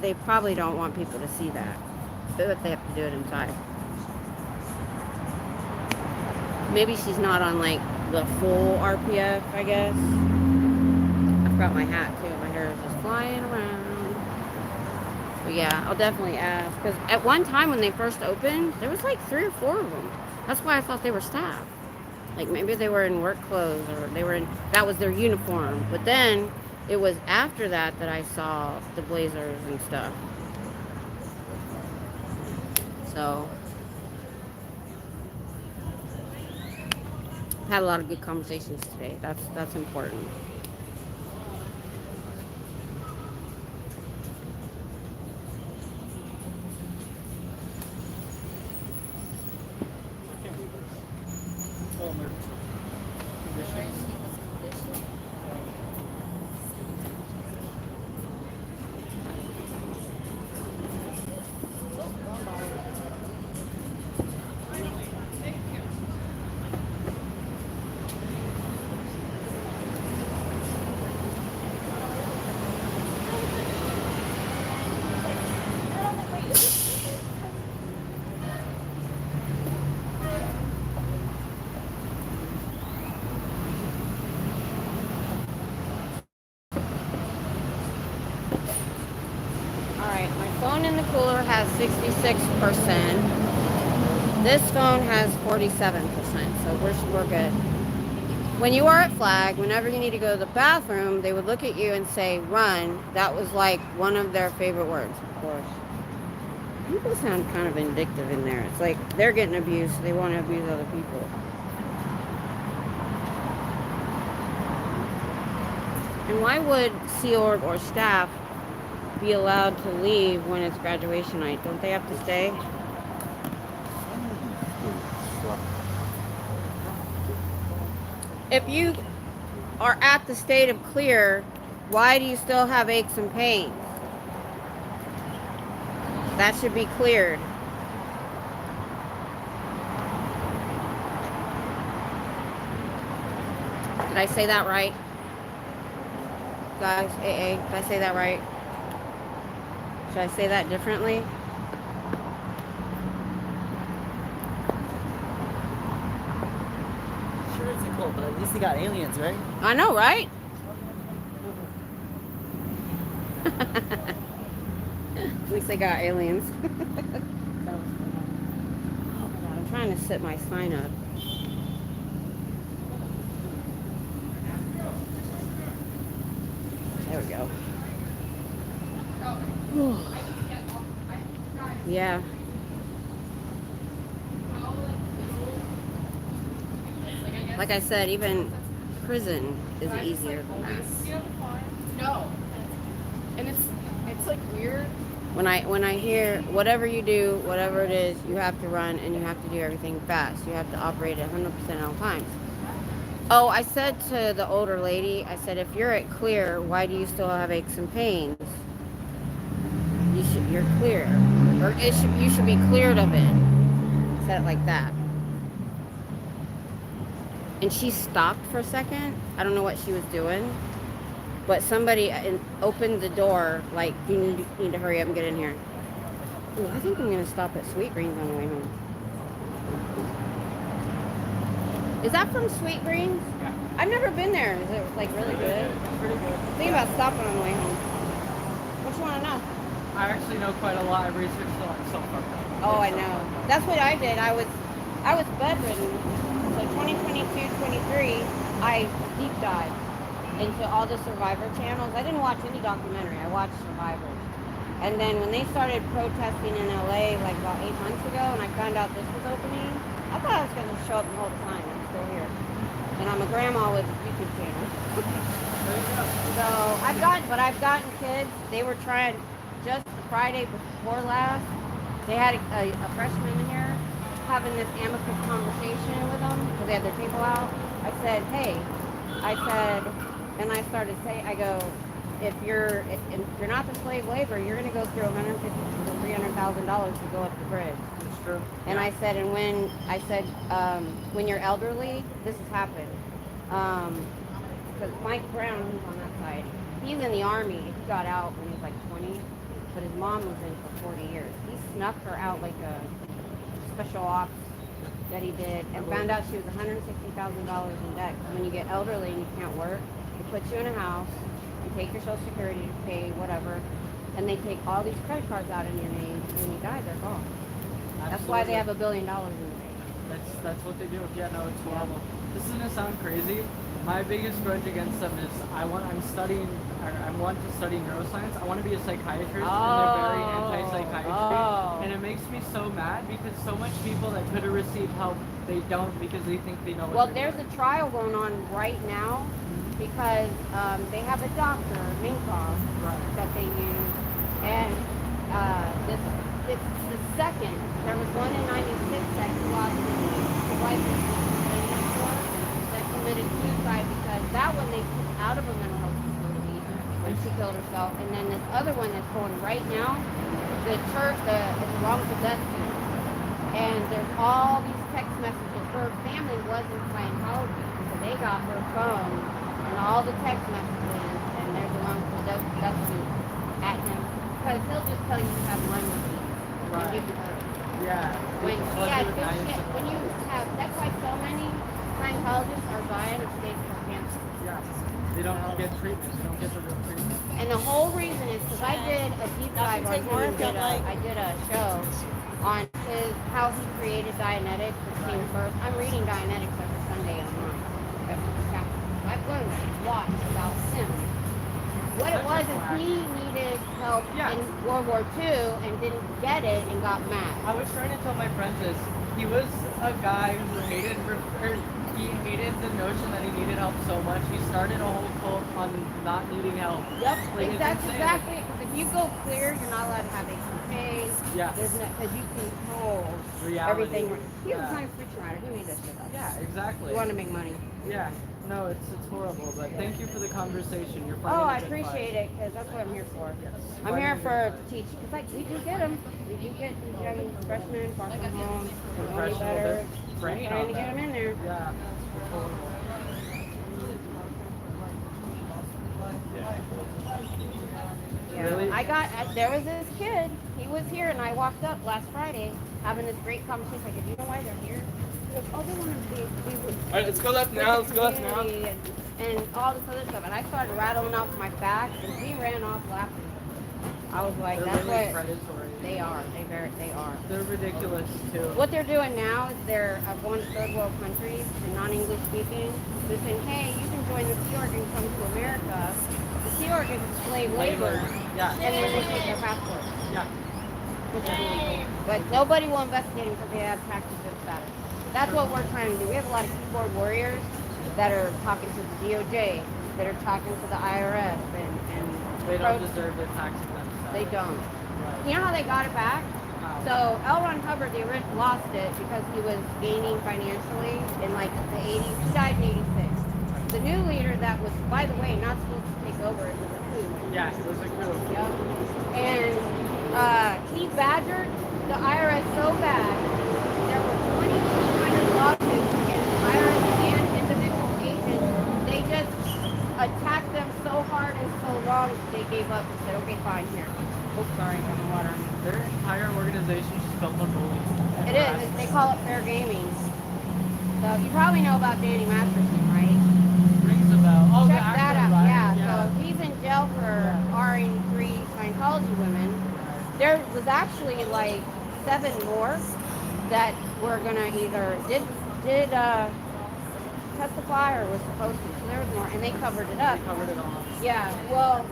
they probably don't want people to see that. But they have to do it inside. Maybe she's not on like the full RPF, I guess. I forgot my hat too. My hair is just flying around. But yeah, I'll definitely ask. Because at one time when they first opened, there was like 3 or 4 of them. That's why I thought they were staff. Like maybe they were in work clothes or they were in, that was their uniform. But then it was after that that I saw the blazers and stuff. So had a lot of good conversations today. That's important. In the cooler has 66%. This phone has 47%, so we're good. When you are at Flag, whenever you need to go to the bathroom, they would look at you and say, run. That was like one of their favorite words, of course. People sound kind of vindictive in there. It's like they're getting abused, so they want to abuse other people. And why would Sea Org or staff be allowed to leave when it's graduation night? Don't they have to stay? If you are at the state of clear, why do you still have aches and pains? That should be cleared. Did I say that right? Guys, AA, did I say that right? Should I say that differently? Sure, it's a cult, but at least they got aliens, right? I know, right? At least they got aliens. Oh my god, I'm trying to set my sign up. There we go. Yeah. Like I said, even prison is easier than this. No. And it's like weird. When I hear whatever you do, whatever it is, you have to run and you have to do everything fast. You have to operate at 100% at all times. Oh, I said to the older lady, I said, if you're at clear, why do you still have aches and pains? You're clear. Or you should be cleared of it. I said it like that. And she stopped for a second. I don't know what she was doing. But somebody opened the door, like, you need to hurry up and get in here. Ooh, I think I'm going to stop at Sweet Greens on the way home. Is that from Sweet Greens? Yeah. I've never been there. Is it, like, really good? Pretty good. Think about stopping on the way home. What you want to know? I actually know quite a lot. I researched a lot of stuff. Oh, I know. That's what I did. I was bedridden. So 2022, 23, I deep dived into all the Survivor channels. I didn't watch any documentary. I watched Survivors. And then when they started protesting in LA like about 8 months ago, and I found out this was opening, I thought I was going to show up the whole time. I'm still here. And I'm a grandma with a YouTube channel. So I've gotten kids. They were trying just the Friday before last. They had a freshman in here having this amicus conversation with them because they had their people out. I said, hey, and I started saying, I go, if you're not the slave labor, you're going to go through $150,000 to $300,000 to go up the bridge. That's true. And I said, and when you're elderly, this has happened. Because Mike Brown, who's on that side, he's in the Army. He got out when he was like 20, but his mom was in for 40 years. He snuck her out like a special ops that he did and found out she was $160,000 in debt. When you get elderly and you can't work, they put you in a house, you take your Social Security to pay whatever, and they take all these credit cards out in your name, and when you die, they're gone. That's why they have $1 billion in the bank. That's what they do. Yeah, no, it's horrible. This is gonna sound crazy. My biggest grudge against them is I want to study neuroscience. I want to be a psychiatrist, and they're very anti-psychiatry, and it makes me so mad because so much people that could have received help, they don't because they think they know. Well, there's a trial going on right now because they have a doctor, Minkoff, that they use, and it's the second. There was one in '96 that lost his life that committed suicide because that one they took out of a mental health facility when she killed herself, and then this other one that's going right now, the church, it's a wrongful death suit, and there's all these text messages. Her family was in Scientology, so they got her phone and all the text messages, and there's a wrongful death suit at him because he'll just tell you to have one with you and give you her. Yeah. When you have, that's why so many Scientologists are dying of stage 4 cancer. Yeah. They don't get treatment. They don't get the real treatment. And the whole reason is because I did a deep dive on him. I did a show on how he created Dianetics, which came first. I'm reading Dianetics every Sunday online. I've learned a lot about him. What it was is he needed help in World War II and didn't get it and got mad. I was trying to tell my friends this. He was a guy who hated the notion that he needed help so much. He started a whole cult on not needing help. Yep, Like, that's exactly. Because if you go clear, you're not allowed to have HPs. Yeah. Because you control everything. He was a science fiction writer. He made this shit up. Yeah, exactly. He wanted to make money. Yeah. No, it's horrible. But thank you for the conversation. You're I appreciate it because that's what I'm here for. I'm here for teach. Because like we do get them. We do get these young freshmen far from home. They're only better. We're trying to get them in there. Yeah. there was this kid. He was here, and I walked up last Friday having this great conversation. I said, you know why they're here? He goes, oh, they want to be with All right, let's go left now. Let's go left now. community and all this other stuff. And I started rattling off my facts, and he ran off laughing. I was like, They're that's really what predatory. they are. They are. They're ridiculous too. What they're doing now is they're going to third world countries and non-English speaking. They're saying, hey, you can join the Sea Org and come to America. The Sea Org is slave labor. Yeah. And then they take their passport. Yeah. Which is illegal. But nobody will investigate them because they have tax exempt status. That's what we're trying to do. We have a lot of keyboard warriors that are talking to the DOJ, that are talking to the IRS, and They don't deserve their tax exempt status. They don't. Right. You know how they got it back? How? So L. Ron Hubbard, the original, lost it because he was gaining financially in like the 80s. He died in 86. The new leader that was, by the way, not supposed to take over, it was a coup. Yeah, it was a coup. Yep. And he badgered the IRS so bad, there were 2,200 lawsuits against IRS and individual agents. They just attacked them so hard and so long, they gave up and said, okay, fine, here. Oh, sorry, got my water. Their entire organization just built on bullying. It is. They call it fair gaming. So you probably know about Danny Masterson, right? Rings a bell. Oh, Check the actor, that out. right? Yeah. So he's in jail for R-ing 3 Scientology women. There was actually like 7 more that were gonna either did testify or was supposed to. So there was more, and they covered it up. They covered it all. Yeah. Well,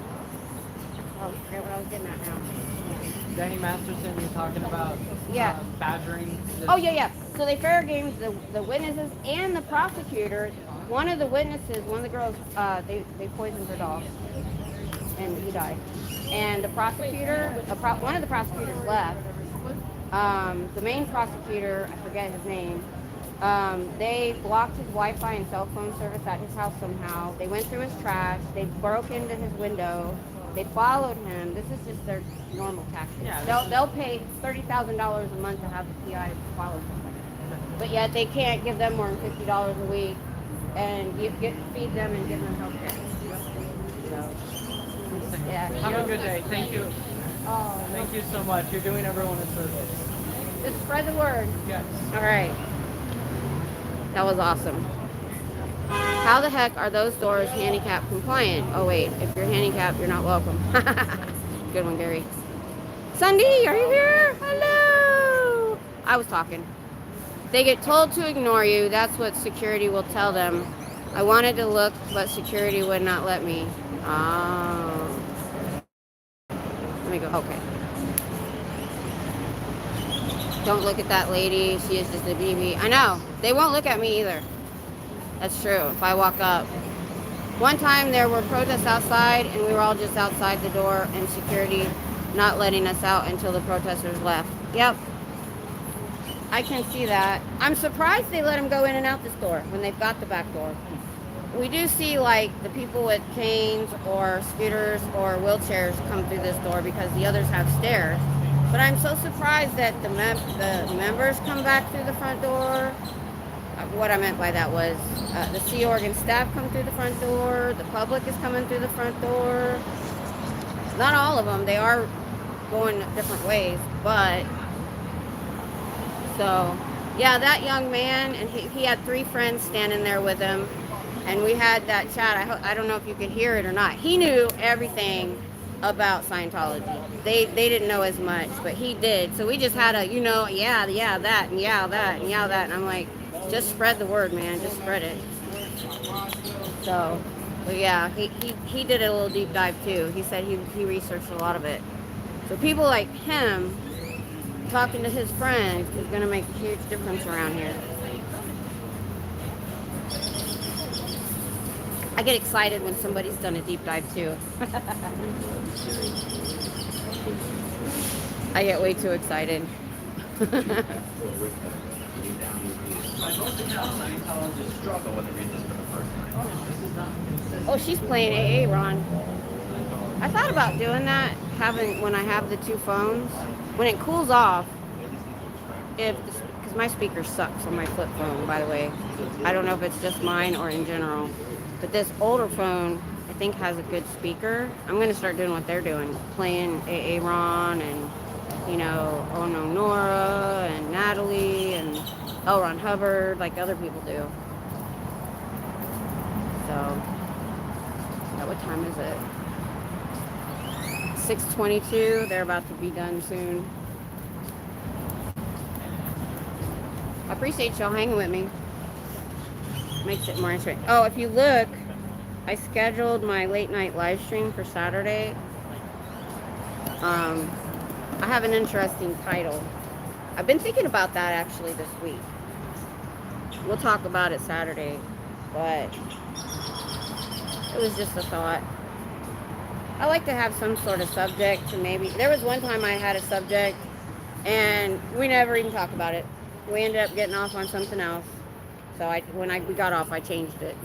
I forget what I was getting at now. Danny Masterson, you're talking about Yeah. badgering. Oh yeah. So they fair gamed the witnesses and the prosecutor. One of the witnesses, one of the girls, they poisoned her dog, and he died. And the prosecutor, one of the prosecutors left. The main prosecutor, I forget his name. They blocked his Wi-Fi and cell phone service at his house somehow. They went through his trash. They broke into his window. They followed him. This is just their normal tactics. Yeah, They'll pay $30,000 a month to have the PI follow somebody, but yet they can't give them more than $50 a week and feed them and give them health care. So, yeah. Have a good day. Thank you. Oh, Thank you so much. You're doing everyone a service. just spread the word. Yes. All right. That was awesome. How the heck are those doors handicap compliant? Oh wait, if you're handicapped, you're not welcome. Good one, Gary. Sunday, are you here? Hello. I was talking. They get told to ignore you. That's what security will tell them. I wanted to look, but security would not let me. Oh. Let me go. Okay. Don't look at that lady. She is just a BB. I know. They won't look at me either. That's true. If I walk up. One time there were protests outside, and we were all just outside the door, and security not letting us out until the protesters left. Yep. I can see that. I'm surprised they let them go in and out this door when they've got the back door. We do see like the people with canes or scooters or wheelchairs come through this door because the others have stairs. But I'm so surprised that the members come back through the front door. What I meant by that was the Sea Org staff come through the front door. The public is coming through the front door. Not all of them. They are going different ways, but so yeah, that young man, and he had 3 friends standing there with him, and we had that chat. I don't know if you could hear it or not. He knew everything about Scientology. They didn't know as much, but he did. So we just had a, yeah, that, and yeah, that, and yeah, that. And I'm like, just spread the word, man. Just spread it. So, but yeah, he did a little deep dive too. He said he researched a lot of it. So people like him talking to his friends is going to make a huge difference around here. I get excited when somebody's done a deep dive too. I get way too excited. Oh, she's playing AA, Ron. I thought about doing that, when I have the 2 phones. When it cools off, because my speaker sucks on my flip phone, by the way. I don't know if it's just mine or in general. But this older phone, think has a good speaker. I'm gonna start doing what they're doing, playing Aaron and, you know, Ono Nora and Natalie and L. Ron Hubbard, like other people do. So, yeah, what time is it? 6:22. They're about to be done soon. I appreciate y'all hanging with me. Makes it more interesting. Oh, if you look, I scheduled my late night live stream for Saturday. I have an interesting title. I've been thinking about that actually this week. We'll talk about it Saturday, but it was just a thought. I like to have some sort of subject to maybe. There was one time I had a subject and we never even talked about it. We ended up getting off on something else. So when we got off, I changed it.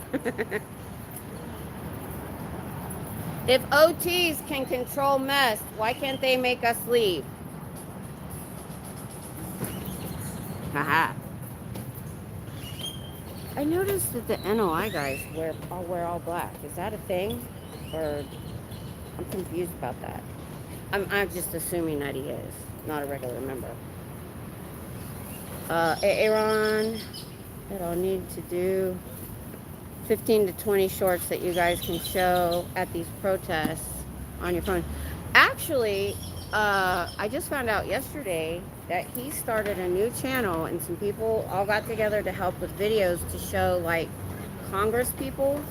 If OTs can control mess, why can't they make us leave? Haha. I noticed that the NOI guys wear all black. Is that a thing? Or I'm confused about that. I'm just assuming that he is, not a regular member. Aaron, that I'll need to do 15 to 20 shorts that you guys can show at these protests on your phone. Actually, I just found out yesterday that he started a new channel and some people all got together to help with videos to show like Congress people.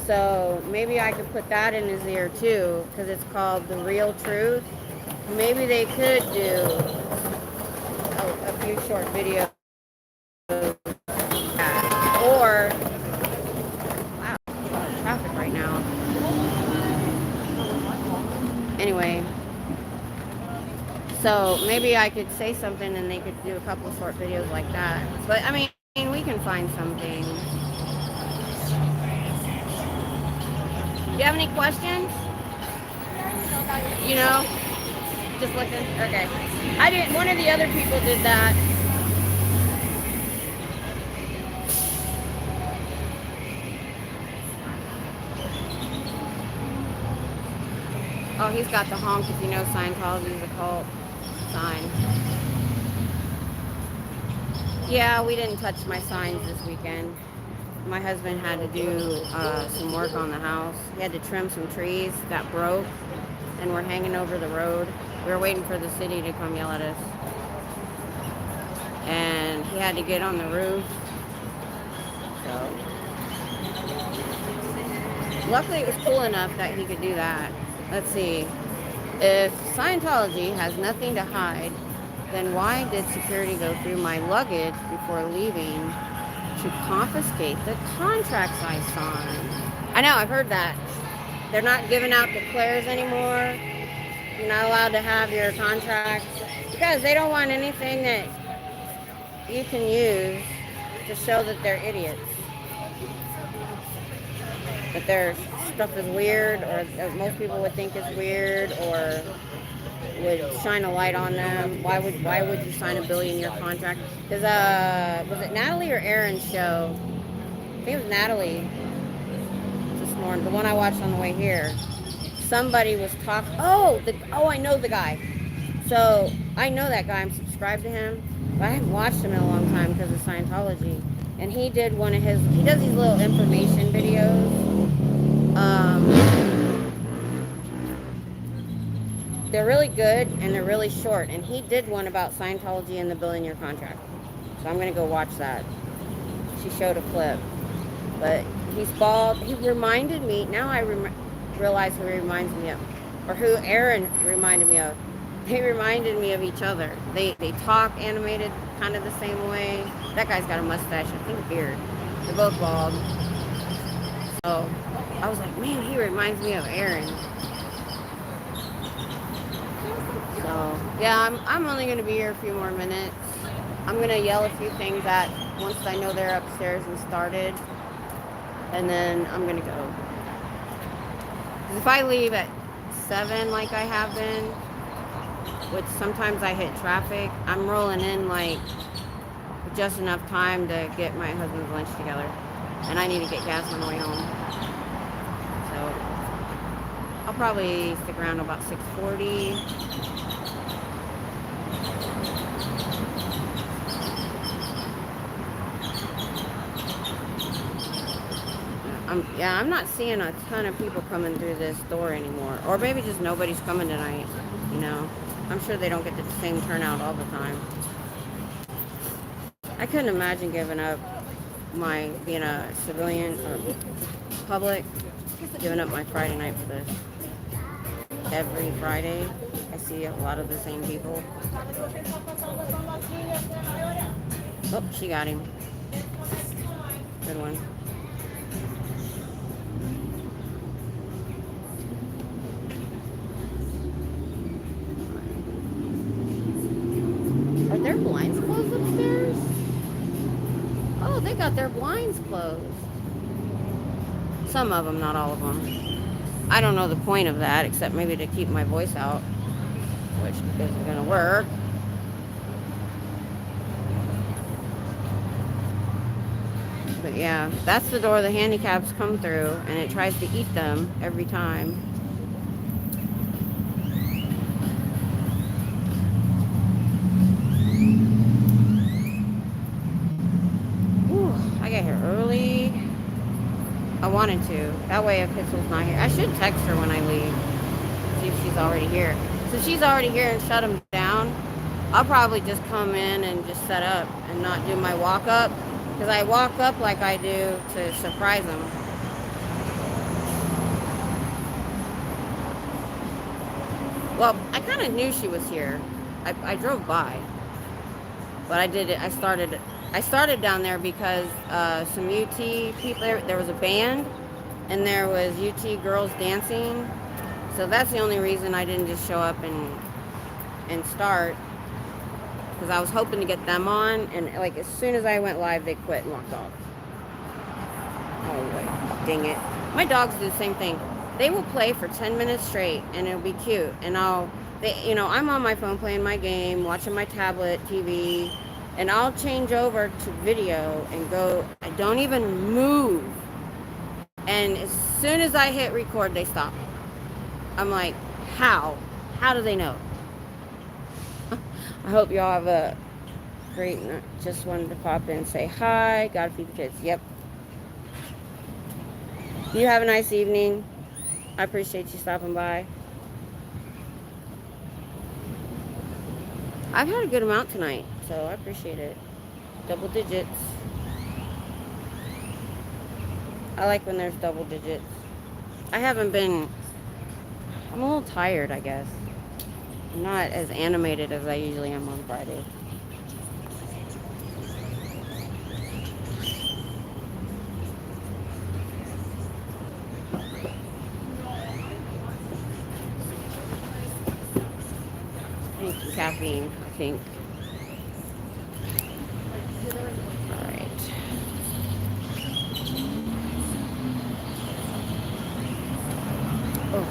So maybe I could put that in his ear too, because it's called The Real Truth. Maybe they could do a few short videos. Or, wow, a lot of traffic right now. Anyway, so maybe I could say something and they could do a couple of short videos like that. But I mean, we can find something. Do you have any questions? You know, just looking. Okay, I didn't. One of the other people did that. Oh, he's got the honk if you know Scientology is a cult sign. Yeah, we didn't touch my signs this weekend. My husband had to do some work on the house. He had to trim some trees that broke and were hanging over the road. We were waiting for the city to come yell at us. And he had to get on the roof. So, luckily it was cool enough that he could do that. Let's see. If Scientology has nothing to hide, then why did security go through my luggage before leaving to confiscate the contracts I signed? I know, I've heard that. They're not giving out declares anymore. You're not allowed to have your contracts because they don't want anything that you can use to show that they're idiots. That their stuff is weird, or most people would think is weird, or would shine a light on them. Why would you sign a billion-year contract? Because was it Natalie or Aaron's show? I think it was Natalie this morning, the one I watched on the way here. Somebody was talking. Oh, I know the guy. So I know that guy. I'm subscribed to him, but I haven't watched him in a long time because of Scientology. And he did one of his. He does these little information videos. They're really good and they're really short. And he did one about Scientology and the billion-year contract. So I'm gonna go watch that. She showed a clip, but he's bald. He reminded me. Now I realize who he reminds me of, or who Aaron reminded me of. They reminded me of each other. They talk animated kind of the same way. That guy's got a mustache, I think a beard. They're both bald. So I was like, man, he reminds me of Aaron. So yeah, I'm only gonna be here a few more minutes. I'm gonna yell a few things at once I know they're upstairs and started, and then I'm gonna go. 'Cause if I leave at 7 like I have been, which sometimes I hit traffic, I'm rolling in like just enough time to get my husband's lunch together, and I need to get gas on the way home. probably stick around about 6:40. I'm not seeing a ton of people coming through this door anymore. Or maybe just nobody's coming tonight, you know. I'm sure they don't get the same turnout all the time. I couldn't imagine giving up being a civilian or public, giving up my Friday night for this. Every Friday, I see a lot of the same people. Oh, she got him. Good one. Are their blinds closed upstairs? Oh, they got their blinds closed. Some of them, not all of them. I don't know the point of that, except maybe to keep my voice out, which isn't going to work. But yeah, that's the door the handicaps come through, and it tries to eat them every time. Ooh, I got here early. I wanted to. That way if Hitzel's not here. I should text her when I leave. See if she's already here. So she's already here and shut them down. I'll probably just come in and just set up and not do my walk up. Because I walk up like I do to surprise them. Well, I kind of knew she was here. I drove by. But I did it. I started down there because some UT people, there was a band, and there was UT girls dancing. So that's the only reason I didn't just show up and start. Because I was hoping to get them on, and like as soon as I went live, they quit and walked off. Oh, wait, dang it. My dogs do the same thing. They will play for 10 minutes straight, and it'll be cute. And I'm on my phone playing my game, watching my tablet, TV, and I'll change over to video and go. I don't even move. And as soon as I hit record, they stop. I'm like, how? How do they know? I hope y'all have a great night. Just wanted to pop in and say hi. Gotta feed the kids. Yep. You have a nice evening. I appreciate you stopping by. I've had a good amount tonight, so I appreciate it. Double digits. I like when there's double digits. I'm a little tired, I guess. I'm not as animated as I usually am on Friday. I need some caffeine, I think. All right. Oh.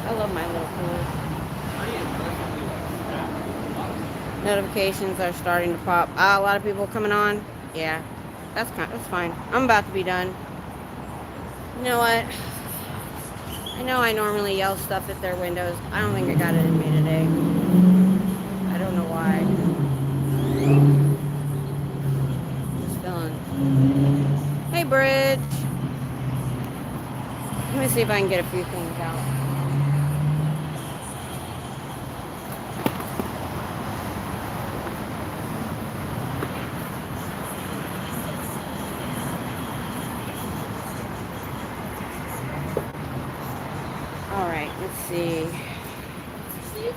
I love my little pool. Notifications are starting to pop. A lot of people coming on. Yeah, that's fine. I'm about to be done. You know what? I know I normally yell stuff at their windows. I don't think I got it in me today. I don't know why. Just feeling. Hey, Bridge. Let me see if I can get a few things out. All right, let's see. Let's see.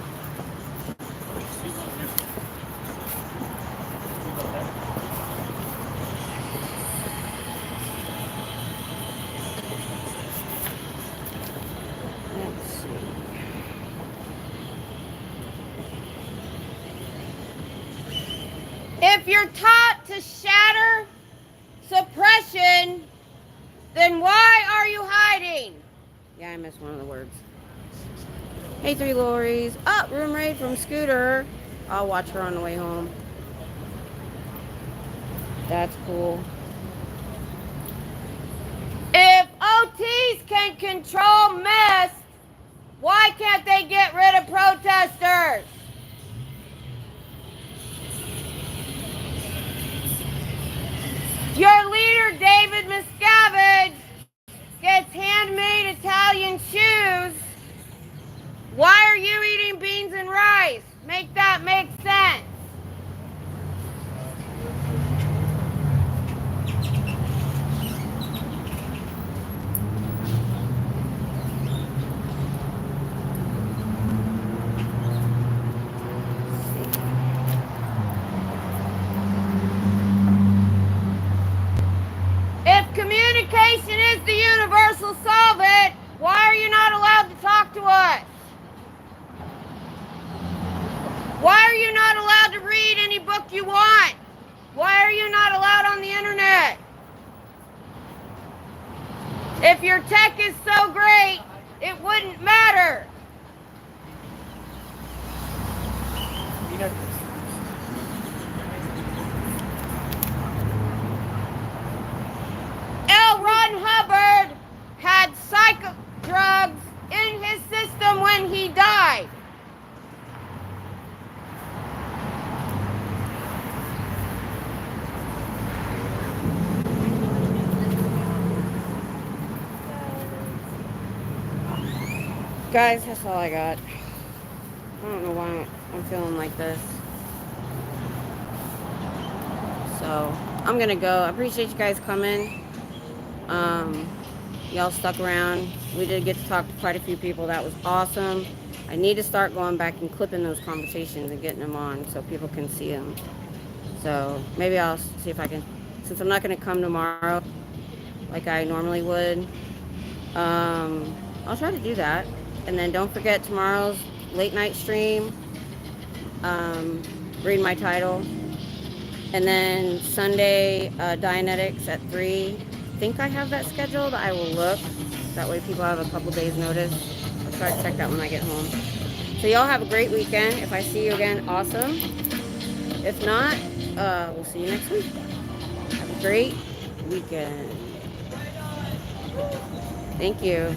If you're taught to shatter suppression, then why are you hiding? Yeah, I missed one of the words. Hey, three Lorries. Oh, room raid from Scooter. I'll watch her on the way home. That's cool. If OTs can control mess, why can't they get rid of protesters? Your leader, David Miscavige, gets handmade Italian shoes. Why are you eating beans and rice? Make that make sense. If communication is the universal solvent, why are you not allowed to talk to us? Why are you not allowed to read any book you want? Why are you not allowed on the internet? If your tech is so great, it wouldn't matter. L. Ron Hubbard had psycho drugs in his system when he died. Guys, that's all I got. I don't know why I'm feeling like this. So, I'm gonna go. I appreciate you guys coming. Y'all stuck around. We did get to talk to quite a few people. That was awesome. I need to start going back and clipping those conversations and getting them on so people can see them. So, maybe I'll see if I can, since I'm not gonna come tomorrow like I normally would, I'll try to do that. And then don't forget tomorrow's late night stream. Read my title. And then Sunday, Dianetics at 3. I think I have that scheduled. I will look. That way people have a couple days notice. I'll try to check that when I get home. So y'all have a great weekend. If I see you again, awesome. If not, we'll see you next week. Have a great weekend. Thank you.